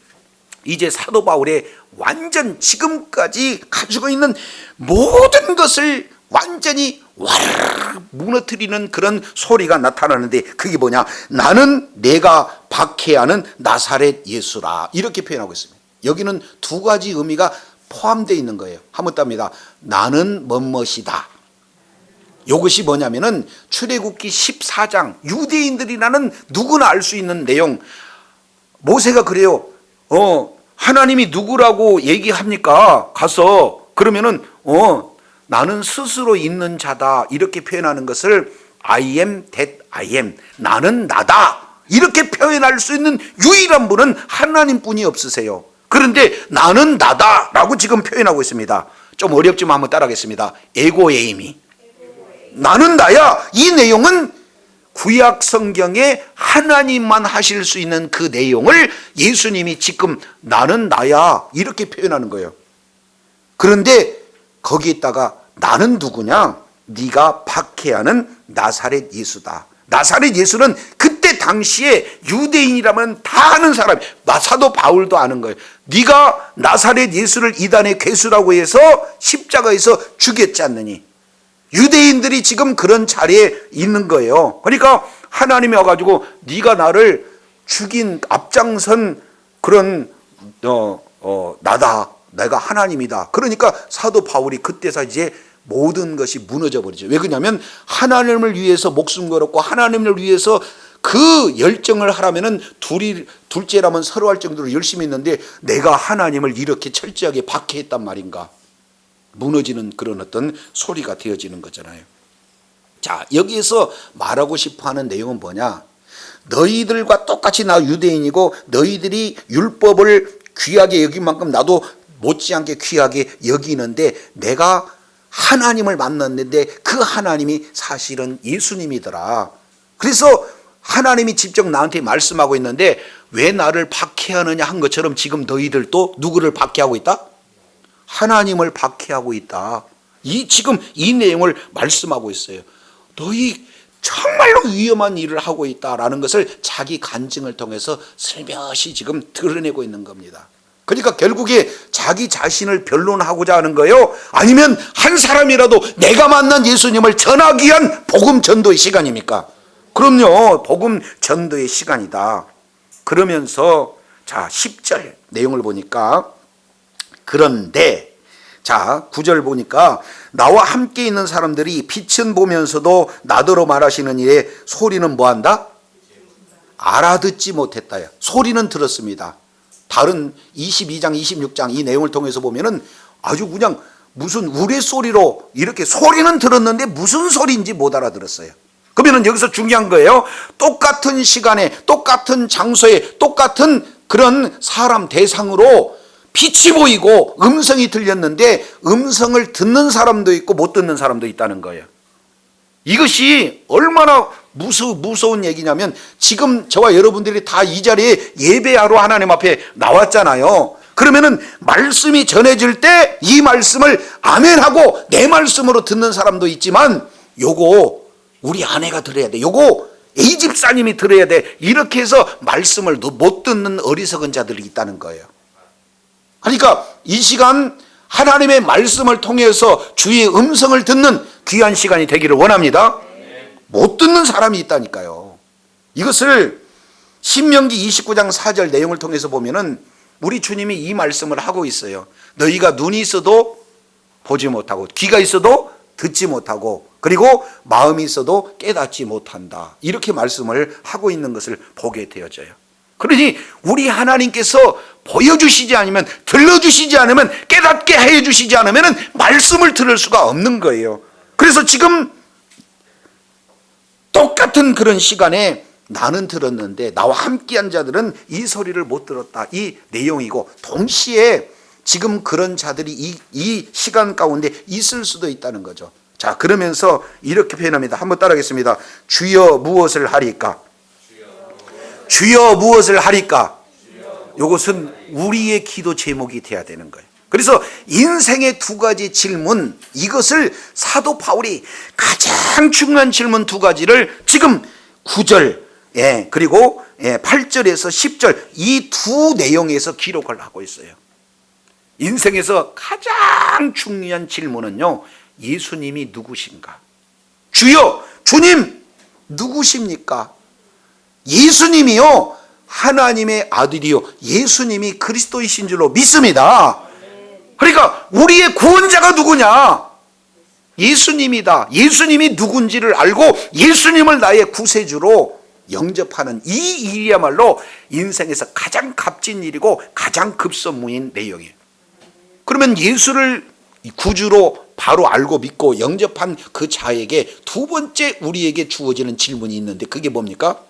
이제 사도 바울의 완전 지금까지 가지고 있는 모든 것을 완전히 와르르 무너뜨리는 그런 소리가 나타나는데 그게 뭐냐? 나는 내가 박해하는 나사렛 예수라 이렇게 표현하고 있습니다. 여기는 두 가지 의미가 포함되어 있는 거예요. 한번 답니다. 나는 뭐뭇이다. 이것이 뭐냐면은 출애굽기 14장 유대인들이라는 누구나 알 수 있는 내용. 모세가 그래요. 하나님이 누구라고 얘기합니까? 가서 그러면은 나는 스스로 있는 자다 이렇게 표현하는 것을 I am that I am 나는 나다 이렇게 표현할 수 있는 유일한 분은 하나님뿐이 없으세요. 그런데 나는 나다라고 지금 표현하고 있습니다. 좀 어렵지만 한번 따라하겠습니다. 에고에이미 나는 나야. 이 내용은 구약 성경에 하나님만 하실 수 있는 그 내용을 예수님이 지금 나는 나야 이렇게 표현하는 거예요. 그런데 거기에다가 나는 누구냐? 네가 박해하는 나사렛 예수다. 나사렛 예수는 그때 당시에 유대인이라면 다 아는 사람, 사도 바울도 아는 거예요. 네가 나사렛 예수를 이단의 괴수라고 해서 십자가에서 죽였지 않느니. 유대인들이 지금 그런 자리에 있는 거예요. 그러니까 하나님이 와가지고 네가 나를 죽인 앞장선 그런 나다. 내가 하나님이다. 그러니까 사도 바울이 그때서 이제 모든 것이 무너져 버리죠. 왜 그러냐면 하나님을 위해서 목숨 걸었고 하나님을 위해서 그 열정을 하라면은 둘째라면 서로 할 정도로 열심히 했는데 내가 하나님을 이렇게 철저하게 박해했단 말인가. 무너지는 그런 어떤 소리가 되어지는 거잖아요. 자, 여기에서 말하고 싶어 하는 내용은 뭐냐? 너희들과 똑같이 나 유대인이고 너희들이 율법을 귀하게 여긴 만큼 나도 못지않게 귀하게 여기는데 내가 하나님을 만났는데 그 하나님이 사실은 예수님이더라. 그래서 하나님이 직접 나한테 말씀하고 있는데 왜 나를 박해하느냐 한 것처럼 지금 너희들도 누구를 박해하고 있다? 하나님을 박해하고 있다. 지금 이 내용을 말씀하고 있어요. 너희 정말로 위험한 일을 하고 있다라는 것을 자기 간증을 통해서 슬며시 지금 드러내고 있는 겁니다. 그러니까 결국에 자기 자신을 변론하고자 하는 거예요? 아니면 한 사람이라도 내가 만난 예수님을 전하기 위한 복음 전도의 시간입니까? 그럼요, 복음 전도의 시간이다. 그러면서 자 10절 내용을 보니까 그런데 자 9절 보니까 나와 함께 있는 사람들이 빛은 보면서도 나더러 말하시는 일에 소리는 뭐한다? 알아듣지 못했다. 소리는 들었습니다. 다른 22장 26장 이 내용을 통해서 보면은 아주 그냥 무슨 우레소리로 이렇게 소리는 들었는데 무슨 소리인지 못 알아들었어요. 그러면 여기서 중요한 거예요. 똑같은 시간에 똑같은 장소에 똑같은 그런 사람 대상으로 빛이 보이고 음성이 들렸는데 음성을 듣는 사람도 있고 못 듣는 사람도 있다는 거예요. 이것이 얼마나 무서운 얘기냐면 지금 저와 여러분들이 다 이 자리에 예배하러 하나님 앞에 나왔잖아요. 그러면은 말씀이 전해질 때 이 말씀을 아멘하고 내 말씀으로 듣는 사람도 있지만 요거 우리 아내가 들어야 돼. 요거 A 집사님이 들어야 돼. 이렇게 해서 말씀을 못 듣는 어리석은 자들이 있다는 거예요. 그러니까 이 시간 하나님의 말씀을 통해서 주의 음성을 듣는 귀한 시간이 되기를 원합니다. 못 듣는 사람이 있다니까요. 이것을 신명기 29장 4절 내용을 통해서 보면은 우리 주님이 이 말씀을 하고 있어요. 너희가 눈이 있어도 보지 못하고 귀가 있어도 듣지 못하고 그리고 마음이 있어도 깨닫지 못한다. 이렇게 말씀을 하고 있는 것을 보게 되어져요. 그러니 우리 하나님께서 보여주시지 않으면 들려주시지 않으면 깨닫게 해주시지 않으면 말씀을 들을 수가 없는 거예요. 그래서 지금 똑같은 그런 시간에 나는 들었는데 나와 함께한 자들은 이 소리를 못 들었다. 이 내용이고 동시에 지금 그런 자들이 이 시간 가운데 있을 수도 있다는 거죠. 자, 그러면서 이렇게 표현합니다. 한번 따라하겠습니다. 주여 무엇을 하리까? 주여 무엇을 하리까? 이것은 우리의 기도 제목이 돼야 되는 거예요. 그래서 인생의 두 가지 질문, 이것을 사도 바울이 가장 중요한 질문 두 가지를 지금 9절 그리고 8절에서 10절 이 두 내용에서 기록을 하고 있어요. 인생에서 가장 중요한 질문은요, 예수님이 누구신가? 주여, 주님 누구십니까? 예수님이요 하나님의 아들이요 예수님이 그리스도이신 줄로 믿습니다. 그러니까 우리의 구원자가 누구냐? 예수님이다. 예수님이 누군지를 알고 예수님을 나의 구세주로 영접하는 이 일이야말로 인생에서 가장 값진 일이고 가장 급선무인 내용이에요. 그러면 예수를 구주로 바로 알고 믿고 영접한 그 자에게 두 번째 우리에게 주어지는 질문이 있는데 그게 뭡니까?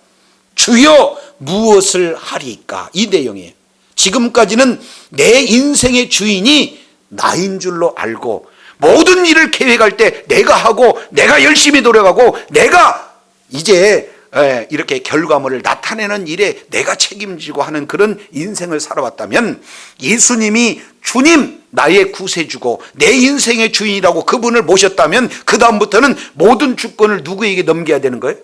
주여 무엇을 하리까? 이 내용이에요. 지금까지는 내 인생의 주인이 나인 줄로 알고 모든 일을 계획할 때 내가 하고 내가 열심히 노력하고 내가 이제 이렇게 결과물을 나타내는 일에 내가 책임지고 하는 그런 인생을 살아왔다면 예수님이 주님 나의 구세주고 내 인생의 주인이라고 그분을 모셨다면 그 다음부터는 모든 주권을 누구에게 넘겨야 되는 거예요?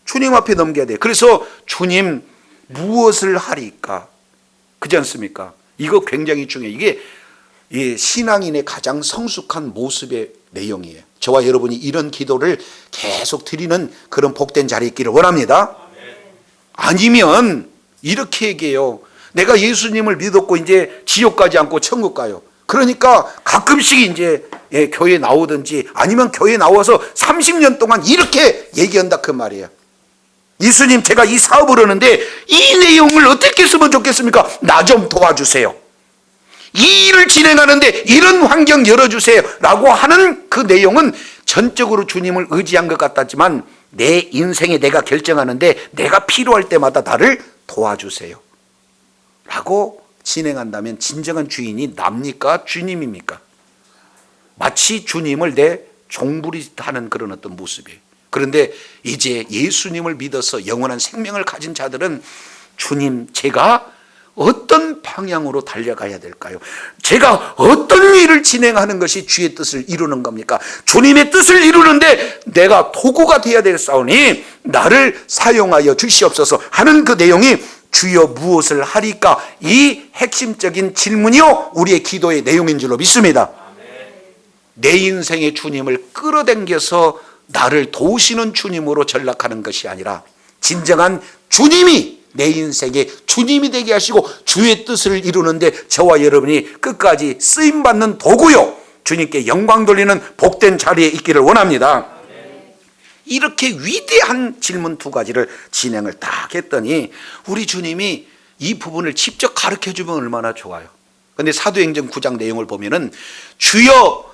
주님 앞에 넘겨야 돼요. 그래서 주님 무엇을 하리까? 그렇지 않습니까? 이거 굉장히 중요해요. 이게 신앙인의 가장 성숙한 모습의 내용이에요. 저와 여러분이 이런 기도를 계속 드리는 그런 복된 자리에 있기를 원합니다. 아니면 이렇게 얘기해요. 내가 예수님을 믿었고 이제 지옥 가지 않고 천국 가요. 그러니까 가끔씩 이제 교회 나오든지 아니면 교회 나와서 30년 동안 이렇게 얘기한다 그 말이에요. 예수님 제가 이 사업을 하는데 이 내용을 어떻게 쓰면 좋겠습니까? 나 좀 도와주세요. 이 일을 진행하는데 이런 환경 열어주세요 라고 하는 그 내용은 전적으로 주님을 의지한 것 같았지만 내 인생에 내가 결정하는데 내가 필요할 때마다 나를 도와주세요 라고 진행한다면 진정한 주인이 납니까? 주님입니까? 마치 주님을 내 종부리하는 그런 어떤 모습이에요. 그런데 이제 예수님을 믿어서 영원한 생명을 가진 자들은 주님, 제가 어떤 방향으로 달려가야 될까요? 제가 어떤 일을 진행하는 것이 주의 뜻을 이루는 겁니까? 주님의 뜻을 이루는데 내가 도구가 되어야 되겠사오니 나를 사용하여 주시옵소서 하는 그 내용이 주여 무엇을 하리까? 이 핵심적인 질문이요 우리의 기도의 내용인 줄로 믿습니다. 내 인생의 주님을 끌어당겨서 나를 도우시는 주님으로 전락하는 것이 아니라 진정한 주님이 내 인생에 주님이 되게 하시고 주의 뜻을 이루는데 저와 여러분이 끝까지 쓰임받는 도구요 주님께 영광 돌리는 복된 자리에 있기를 원합니다. 이렇게 위대한 질문 두 가지를 진행을 딱 했더니 우리 주님이 이 부분을 직접 가르쳐주면 얼마나 좋아요. 그런데 사도행전 9장 내용을 보면은 주여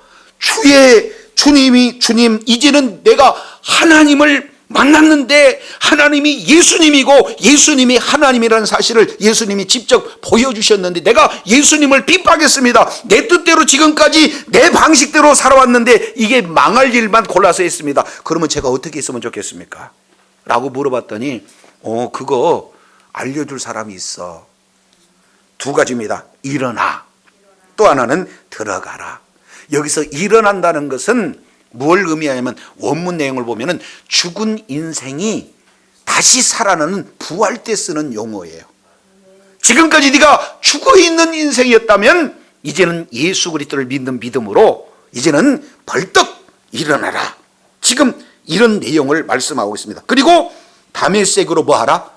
주님 이제는 내가 하나님을 만났는데 하나님이 예수님이고 예수님이 하나님이라는 사실을 예수님이 직접 보여주셨는데 내가 예수님을 핍박했습니다. 내 뜻대로 지금까지 내 방식대로 살아왔는데 이게 망할 일만 골라서 했습니다. 그러면 제가 어떻게 했으면 좋겠습니까? 라고 물어봤더니 그거 알려줄 사람이 있어. 두 가지입니다. 일어나. 또 하나는 들어가라. 여기서 일어난다는 것은 뭘 의미하냐면 원문 내용을 보면은 죽은 인생이 다시 살아나는 부활 때 쓰는 용어예요. 지금까지 네가 죽어 있는 인생이었다면 이제는 예수 그리스도를 믿는 믿음으로 이제는 벌떡 일어나라. 지금 이런 내용을 말씀하고 있습니다. 그리고 다메섹으로 뭐 하라?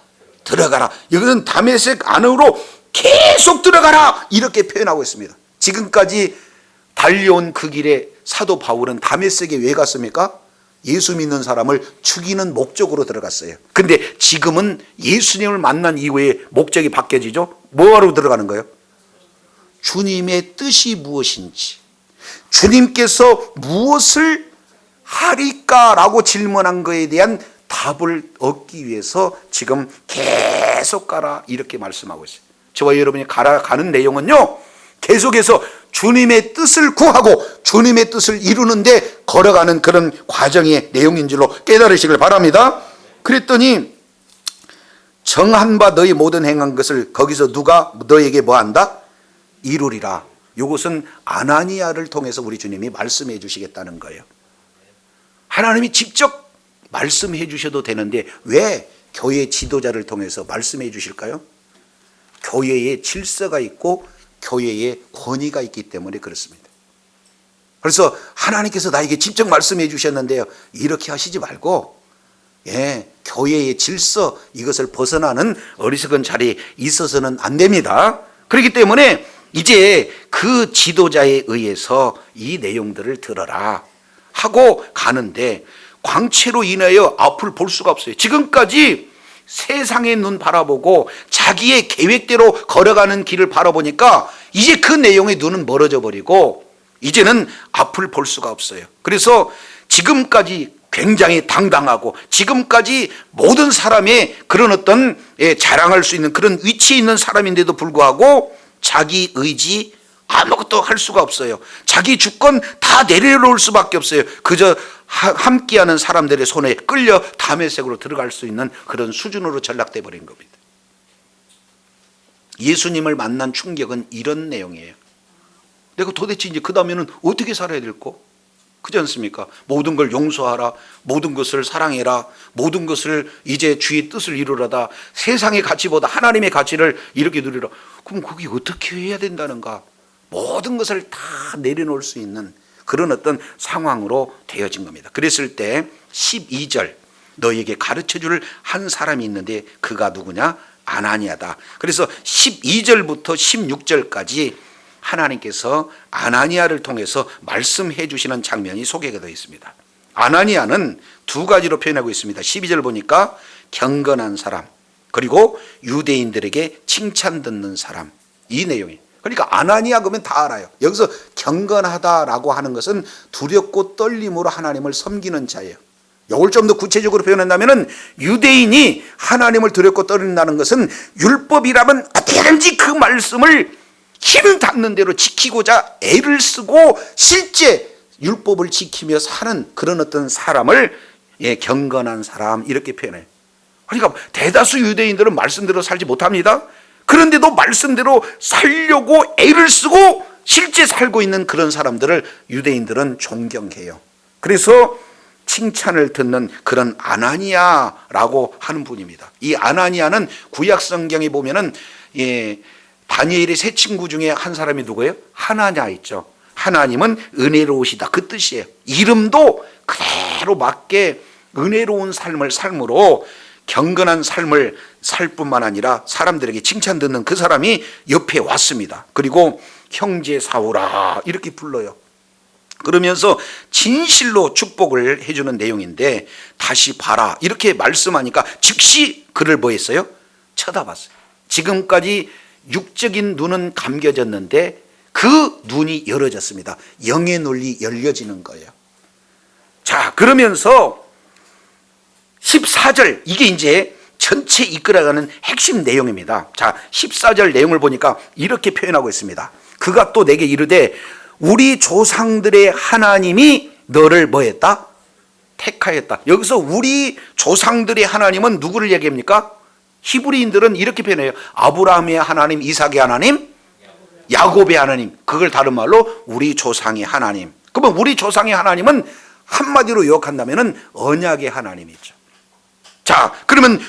들어가라. 여기는 다메섹 안으로 계속 들어가라 이렇게 표현하고 있습니다. 지금까지 달려온 그 길에 사도 바울은 다메섹에 왜 갔습니까? 예수 믿는 사람을 죽이는 목적으로 들어갔어요. 근데 지금은 예수님을 만난 이후에 목적이 바뀌어지죠. 뭐하러 들어가는 거예요? 주님의 뜻이 무엇인지, 주님께서 무엇을 하리까라고 질문한 것에 대한 답을 얻기 위해서 지금 계속 가라 이렇게 말씀하고 있어요. 저와 여러분이 가는 내용은요 계속해서 주님의 뜻을 구하고 주님의 뜻을 이루는데 걸어가는 그런 과정의 내용인 줄로 깨달으시길 바랍니다. 그랬더니 정한 바 너희 모든 행한 것을 거기서 누가 너에게 뭐 한다? 이루리라. 이것은 아나니아를 통해서 우리 주님이 말씀해 주시겠다는 거예요. 하나님이 직접 말씀해 주셔도 되는데 왜 교회 지도자를 통해서 말씀해 주실까요? 교회에 질서가 있고 교회에 권위가 있기 때문에 그렇습니다. 그래서 하나님께서 나에게 직접 말씀해 주셨는데요, 이렇게 하시지 말고 교회의 질서 이것을 벗어나는 어리석은 자리에 있어서는 안 됩니다. 그렇기 때문에 이제 그 지도자에 의해서 이 내용들을 들어라 하고 가는데 광채로 인하여 앞을 볼 수가 없어요. 지금까지 세상의 눈 바라보고 자기의 계획대로 걸어가는 길을 바라보니까 이제 그 내용의 눈은 멀어져 버리고 이제는 앞을 볼 수가 없어요. 그래서 지금까지 굉장히 당당하고 지금까지 모든 사람의 그런 어떤 자랑할 수 있는 그런 위치에 있는 사람인데도 불구하고 자기 의지 아무것도 할 수가 없어요. 자기 주권 다 내려놓을 수밖에 없어요. 그저 함께하는 사람들의 손에 끌려 다메섹으로 들어갈 수 있는 그런 수준으로 전락돼 버린 겁니다. 예수님을 만난 충격은 이런 내용이에요. 내가 도대체 이제 그 다음에는 어떻게 살아야 될까? 그렇지 않습니까? 모든 걸 용서하라, 모든 것을 사랑해라, 모든 것을 이제 주의 뜻을 이루라다, 세상의 가치보다 하나님의 가치를 이렇게 누리라. 그럼 그게 어떻게 해야 된다는가? 모든 것을 다 내려놓을 수 있는 그런 어떤 상황으로 되어진 겁니다. 그랬을 때 12절 너에게 가르쳐줄 한 사람이 있는데 그가 누구냐? 아나니아다. 그래서 12절부터 16절까지 하나님께서 아나니아를 통해서 말씀해 주시는 장면이 소개가 되어 있습니다. 아나니아는 두 가지로 표현하고 있습니다. 12절 보니까 경건한 사람, 그리고 유대인들에게 칭찬 듣는 사람, 이 내용이. 그러니까 아나니아 그러면 다 알아요. 여기서 경건하다라고 하는 것은 두렵고 떨림으로 하나님을 섬기는 자예요. 이걸 좀 더 구체적으로 표현한다면 유대인이 하나님을 두렵고 떨린다는 것은 율법이라면 어떻게든지 그 말씀을 힘 닿는 대로 지키고자 애를 쓰고 실제 율법을 지키며 사는 그런 어떤 사람을 경건한 사람 이렇게 표현해요. 그러니까 대다수 유대인들은 말씀대로 살지 못합니다. 그런데도 말씀대로 살려고 애를 쓰고 실제 살고 있는 그런 사람들을 유대인들은 존경해요. 그래서 칭찬을 듣는 그런 아나니아라고 하는 분입니다. 이 아나니아는 구약 성경에 보면은 다니엘의 세 친구 중에 한 사람이 누구예요? 하나냐 있죠. 하나님은 은혜로우시다 그 뜻이에요. 이름도 그대로 맞게 은혜로운 삶을 삶으로 경건한 삶을 살 뿐만 아니라 사람들에게 칭찬 듣는 그 사람이 옆에 왔습니다. 그리고 형제 사울아 이렇게 불러요. 그러면서 진실로 축복을 해주는 내용인데 다시 봐라 이렇게 말씀하니까 즉시 그를 뭐 했어요? 쳐다봤어요. 지금까지 육적인 눈은 감겨졌는데 그 눈이 열어졌습니다. 영의 눈이 열려지는 거예요. 자, 그러면서 14절 이게 이제 전체 이끌어가는 핵심 내용입니다. 자, 14절 내용을 보니까 이렇게 표현하고 있습니다. 그가 또 내게 이르되 우리 조상들의 하나님이 너를 뭐 했다? 택하였다. 여기서 우리 조상들의 하나님은 누구를 얘기합니까? 히브리인들은 이렇게 표현해요. 아브라함의 하나님, 이삭의 하나님, 야곱의 하나님. 그걸 다른 말로 우리 조상의 하나님. 그러면 우리 조상의 하나님은 한마디로 요약한다면 언약의 하나님이죠. 자, 그러면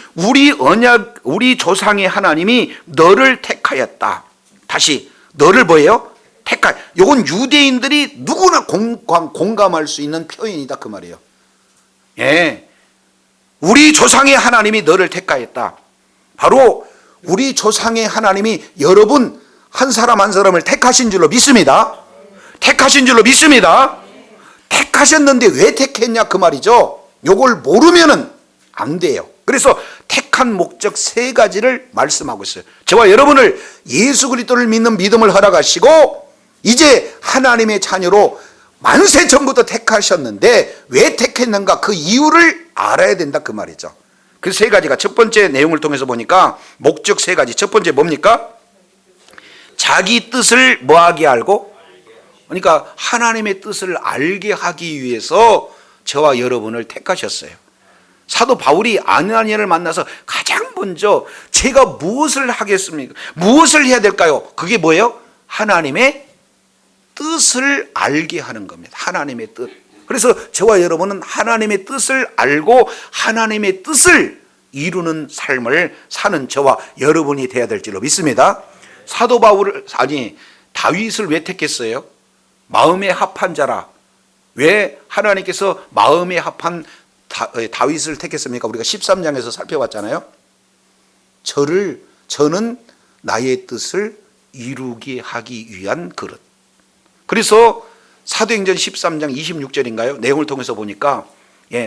우리 조상의 하나님이 너를 택하였다. 다시 너를 뭐예요? 요건 유대인들이 누구나 공감할 수 있는 표현이다 그 말이에요. 예, 우리 조상의 하나님이 너를 택하였다. 바로 우리 조상의 하나님이 여러분 한 사람 한 사람을 택하신 줄로 믿습니다. 택하신 줄로 믿습니다. 택하셨는데 왜 택했냐 그 말이죠. 요걸 모르면은 안 돼요. 그래서 택한 목적 세 가지를 말씀하고 있어요. 저와 여러분을 예수 그리스도를 믿는 믿음을 허락하시고 이제 하나님의 자녀로 만세 전부터 택하셨는데 왜 택했는가 그 이유를 알아야 된다 그 말이죠. 그 세 가지가 첫 번째 내용을 통해서 보니까 목적 세 가지. 첫 번째 뭡니까? 자기 뜻을 뭐하게 알고? 그러니까 하나님의 뜻을 알게 하기 위해서 저와 여러분을 택하셨어요. 사도 바울이 아나니아를 만나서 가장 먼저 제가 무엇을 하겠습니까? 무엇을 해야 될까요? 그게 뭐예요? 하나님의 뜻을 알게 하는 겁니다. 하나님의 뜻. 그래서 저와 여러분은 하나님의 뜻을 알고 하나님의 뜻을 이루는 삶을 사는 저와 여러분이 돼야 될 줄로 믿습니다. 사도 다윗을 왜 택했어요? 마음에 합한 자라. 왜 하나님께서 마음에 합한 다윗을 택했습니까? 우리가 13장에서 살펴봤잖아요. 저는 나의 뜻을 이루게 하기 위한 그릇. 그래서 사도행전 13장 26절인가요? 내용을 통해서 보니까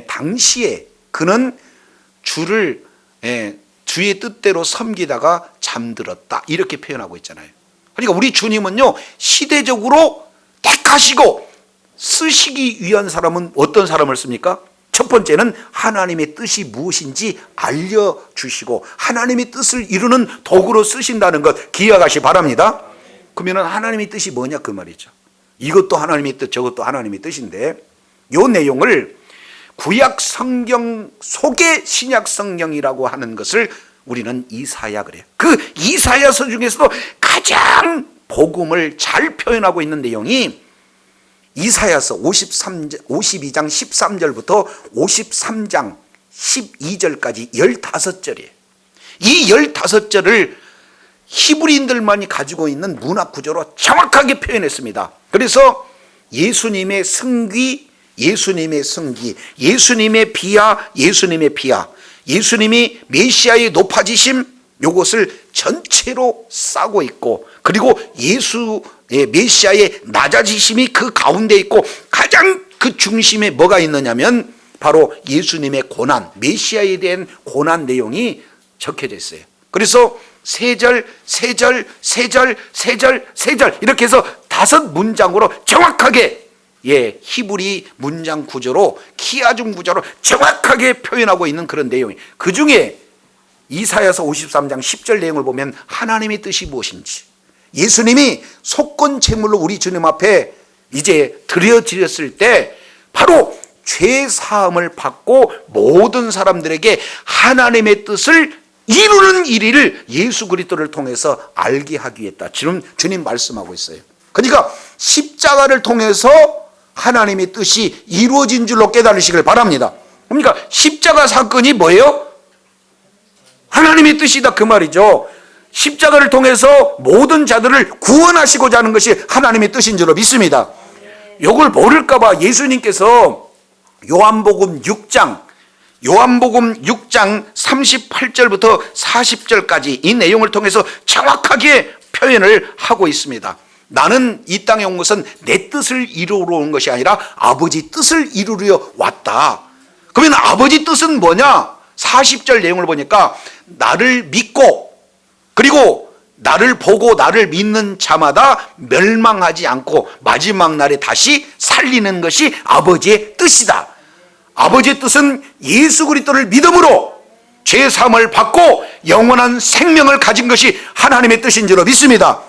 당시에 그는 주의 뜻대로 섬기다가 잠들었다 이렇게 표현하고 있잖아요. 그러니까 우리 주님은요 시대적으로 택하시고 쓰시기 위한 사람은 어떤 사람을 씁니까? 첫 번째는 하나님의 뜻이 무엇인지 알려주시고 하나님의 뜻을 이루는 도구로 쓰신다는 것 기억하시 바랍니다. 그러면 하나님의 뜻이 뭐냐 그 말이죠. 이것도 하나님의 뜻 저것도 하나님의 뜻인데 이 내용을 구약 성경 속의 신약 성경이라고 하는 것을 우리는 이사야 그래요. 그 이사야서 중에서도 가장 복음을 잘 표현하고 있는 내용이 이사야서 52장 13절부터 53장 12절까지 15절이에요. 이 15절을 히브리인들만이 가지고 있는 문학 구조로 정확하게 표현했습니다. 그래서 예수님의 승기, 예수님의 승기, 예수님의 비하, 예수님의 비하, 예수님이 메시아의 높아지심 요것을 전체로 싸고 있고 그리고 예수의 메시아의 낮아지심이 그 가운데 있고 가장 그 중심에 뭐가 있느냐면 바로 예수님의 고난, 메시아에 대한 고난 내용이 적혀져 있어요. 그래서 세 절 이렇게 해서 5문장으로 정확하게 히브리 문장 구조로 키아중 구조로 정확하게 표현하고 있는 그런 내용이 그 중에 이사야서 53장 10절 내용을 보면 하나님의 뜻이 무엇인지 예수님이 속건 제물로 우리 주님 앞에 이제 드려졌을 때 바로 죄 사함을 받고 모든 사람들에게 하나님의 뜻을 이루는 일을 예수 그리스도를 통해서 알게 하기 위했다. 지금 주님 말씀하고 있어요. 그러니까 십자가를 통해서 하나님의 뜻이 이루어진 줄로 깨달으시길 바랍니다. 그러니까 십자가 사건이 뭐예요? 하나님의 뜻이다 그 말이죠. 십자가를 통해서 모든 자들을 구원하시고자 하는 것이 하나님의 뜻인 줄로 믿습니다. 이걸 모를까봐 예수님께서 요한복음 6장 38절부터 40절까지 이 내용을 통해서 정확하게 표현을 하고 있습니다. 나는 이 땅에 온 것은 내 뜻을 이루러 온 것이 아니라 아버지 뜻을 이루려 왔다. 그러면 아버지 뜻은 뭐냐? 40절 내용을 보니까 나를 믿고 그리고 나를 보고 나를 믿는 자마다 멸망하지 않고 마지막 날에 다시 살리는 것이 아버지의 뜻이다. 아버지의 뜻은 예수 그리스도를 믿음으로 죄 사함을 받고 영원한 생명을 가진 것이 하나님의 뜻인 줄로 믿습니다.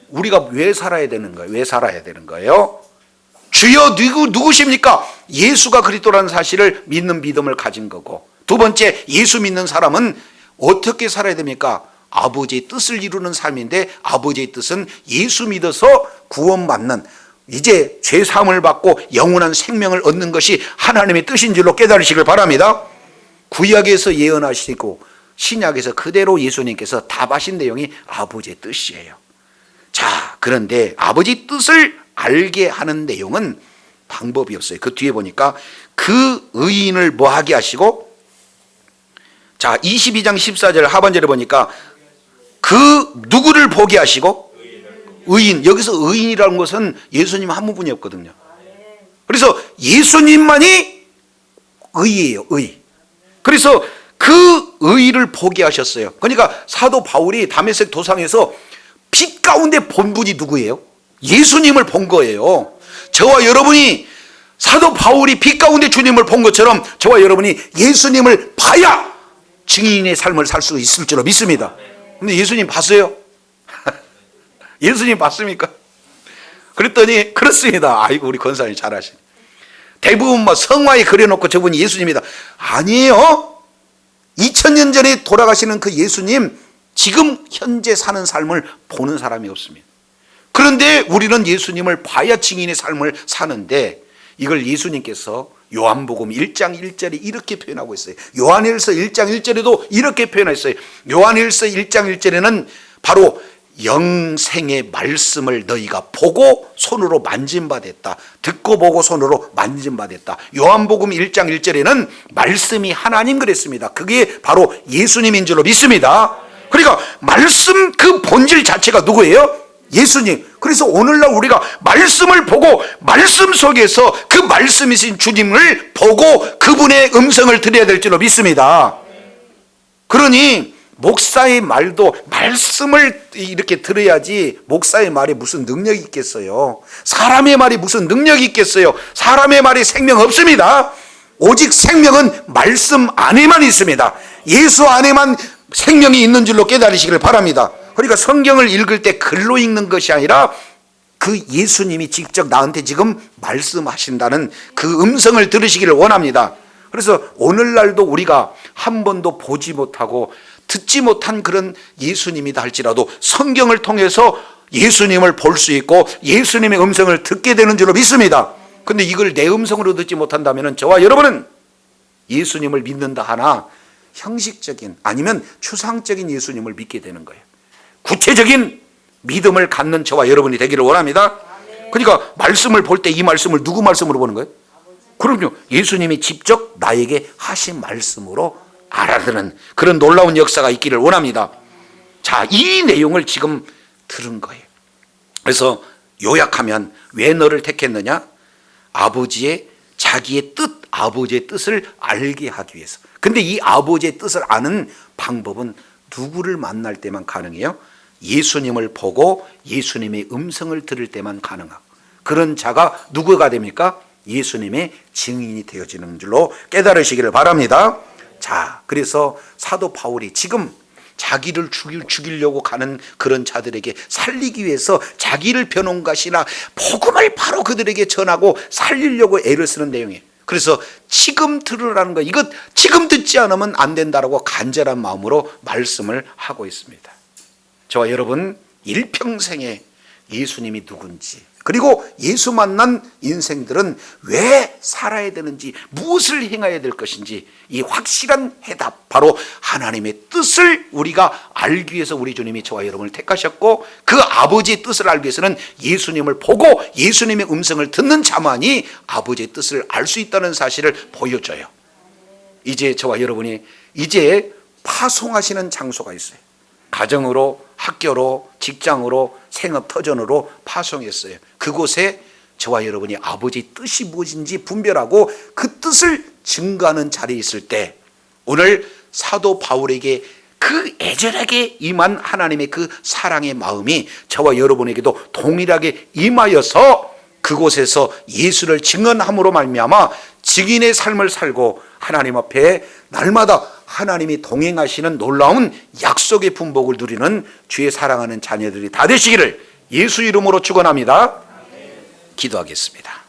우리가 왜 살아야 되는 거예요? 왜 살아야 되는 거예요? 주여 누구십니까? 예수가 그리스도라는 사실을 믿는 믿음을 가진 거고, 두 번째 예수 믿는 사람은 어떻게 살아야 됩니까? 아버지의 뜻을 이루는 삶인데, 아버지의 뜻은 예수 믿어서 구원받는, 이제 죄 사함을 받고 영원한 생명을 얻는 것이 하나님의 뜻인 줄로 깨달으시길 바랍니다. 구약에서 예언하시고 신약에서 그대로 예수님께서 답하신 내용이 아버지의 뜻이에요. 자, 그런데 아버지 뜻을 알게 하는 내용은 방법이 없어요. 그 뒤에 보니까 그 의인을 뭐 하게 하시고, 자 22장 14절 하반절에 보니까 그 누구를 보게 하시고, 의인, 여기서 의인이라는 것은 예수님 한 분이 없거든요. 그래서 예수님만이 의예요, 의. 그래서 그 의를 보게 하셨어요. 그러니까 사도 바울이 다메섹 도상에서 빛 가운데 본 분이 누구예요? 예수님을 본 거예요. 저와 여러분이 사도 바울이 빛 가운데 주님을 본 것처럼 저와 여러분이 예수님을 봐야 증인의 삶을 살 수 있을 줄로 믿습니다. 근데 예수님 봤어요? 예수님 봤습니까? 그랬더니 그렇습니다. 아이고 우리 권사님 잘하시네. 대부분 뭐 성화에 그려놓고 저분이 예수님이다. 아니에요. 2000년 전에 돌아가시는 그 예수님 지금 현재 사는 삶을 보는 사람이 없습니다. 그런데 우리는 예수님을 봐야 증인의 삶을 사는데, 이걸 예수님께서 요한복음 1장 1절에 이렇게 표현하고 있어요. 요한일서 1장 1절에도 이렇게 표현했어요. 요한일서 1장 1절에는 바로 영생의 말씀을 너희가 보고 손으로 만진 바 됐다. 듣고 보고 손으로 만진 바 됐다. 요한복음 1장 1절에는 말씀이 하나님 그랬습니다. 그게 바로 예수님인 줄로 믿습니다. 그러니까 말씀 그 본질 자체가 누구예요? 예수님. 그래서 오늘날 우리가 말씀을 보고 말씀 속에서 그 말씀이신 주님을 보고 그분의 음성을 들어야 될 줄로 믿습니다. 그러니 목사의 말도 말씀을 이렇게 들어야지 목사의 말이 무슨 능력이 있겠어요? 사람의 말이 무슨 능력이 있겠어요? 사람의 말이 생명 없습니다. 오직 생명은 말씀 안에만 있습니다. 예수 안에만 생명이 있는 줄로 깨달으시기를 바랍니다. 그러니까 성경을 읽을 때 글로 읽는 것이 아니라 그 예수님이 직접 나한테 지금 말씀하신다는 그 음성을 들으시기를 원합니다. 그래서 오늘날도 우리가 한 번도 보지 못하고 듣지 못한 그런 예수님이다 할지라도 성경을 통해서 예수님을 볼 수 있고 예수님의 음성을 듣게 되는 줄로 믿습니다. 그런데 이걸 내 음성으로 듣지 못한다면 저와 여러분은 예수님을 믿는다 하나 형식적인 아니면 추상적인 예수님을 믿게 되는 거예요. 구체적인 믿음을 갖는 저와 여러분이 되기를 원합니다. 그러니까 말씀을 볼 때 이 말씀을 누구 말씀으로 보는 거예요? 그럼요, 예수님이 직접 나에게 하신 말씀으로 알아듣는 그런 놀라운 역사가 있기를 원합니다. 자, 이 내용을 지금 들은 거예요. 그래서 요약하면 왜 너를 택했느냐? 아버지의 자기의 뜻, 아버지의 뜻을 알게 하기 위해서. 근데 이 아버지의 뜻을 아는 방법은 누구를 만날 때만 가능해요? 예수님을 보고 예수님의 음성을 들을 때만 가능하고, 그런 자가 누구가 됩니까? 예수님의 증인이 되어지는 줄로 깨달으시기를 바랍니다. 자, 그래서 사도 바울이 지금 자기를 죽이려고 가는 그런 자들에게 살리기 위해서 자기를 변호가시나 복음을 바로 그들에게 전하고 살리려고 애를 쓰는 내용이에요. 그래서 지금 들으라는 거, 이것 지금 듣지 않으면 안 된다라고 간절한 마음으로 말씀을 하고 있습니다. 저와 여러분 일평생에 예수님이 누군지, 그리고 예수 만난 인생들은 왜 살아야 되는지, 무엇을 행해야 될 것인지, 이 확실한 해답, 바로 하나님의 뜻을 우리가 알기 위해서 우리 주님이 저와 여러분을 택하셨고, 그 아버지의 뜻을 알기 위해서는 예수님을 보고 예수님의 음성을 듣는 자만이 아버지의 뜻을 알 수 있다는 사실을 보여줘요. 이제 저와 여러분이 이제 파송하시는 장소가 있어요. 가정으로, 학교로, 직장으로, 생업터전으로 파송했어요. 그곳에 저와 여러분이 아버지의 뜻이 무엇인지 분별하고 그 뜻을 증거하는 자리에 있을 때, 오늘 사도 바울에게 그 애절하게 임한 하나님의 그 사랑의 마음이 저와 여러분에게도 동일하게 임하여서 그곳에서 예수를 증언함으로 말미암아 증인의 삶을 살고 하나님 앞에 날마다 하나님이 동행하시는 놀라운 약속의 분복을 누리는 주의 사랑하는 자녀들이 다 되시기를 예수 이름으로 축원합니다. 기도하겠습니다.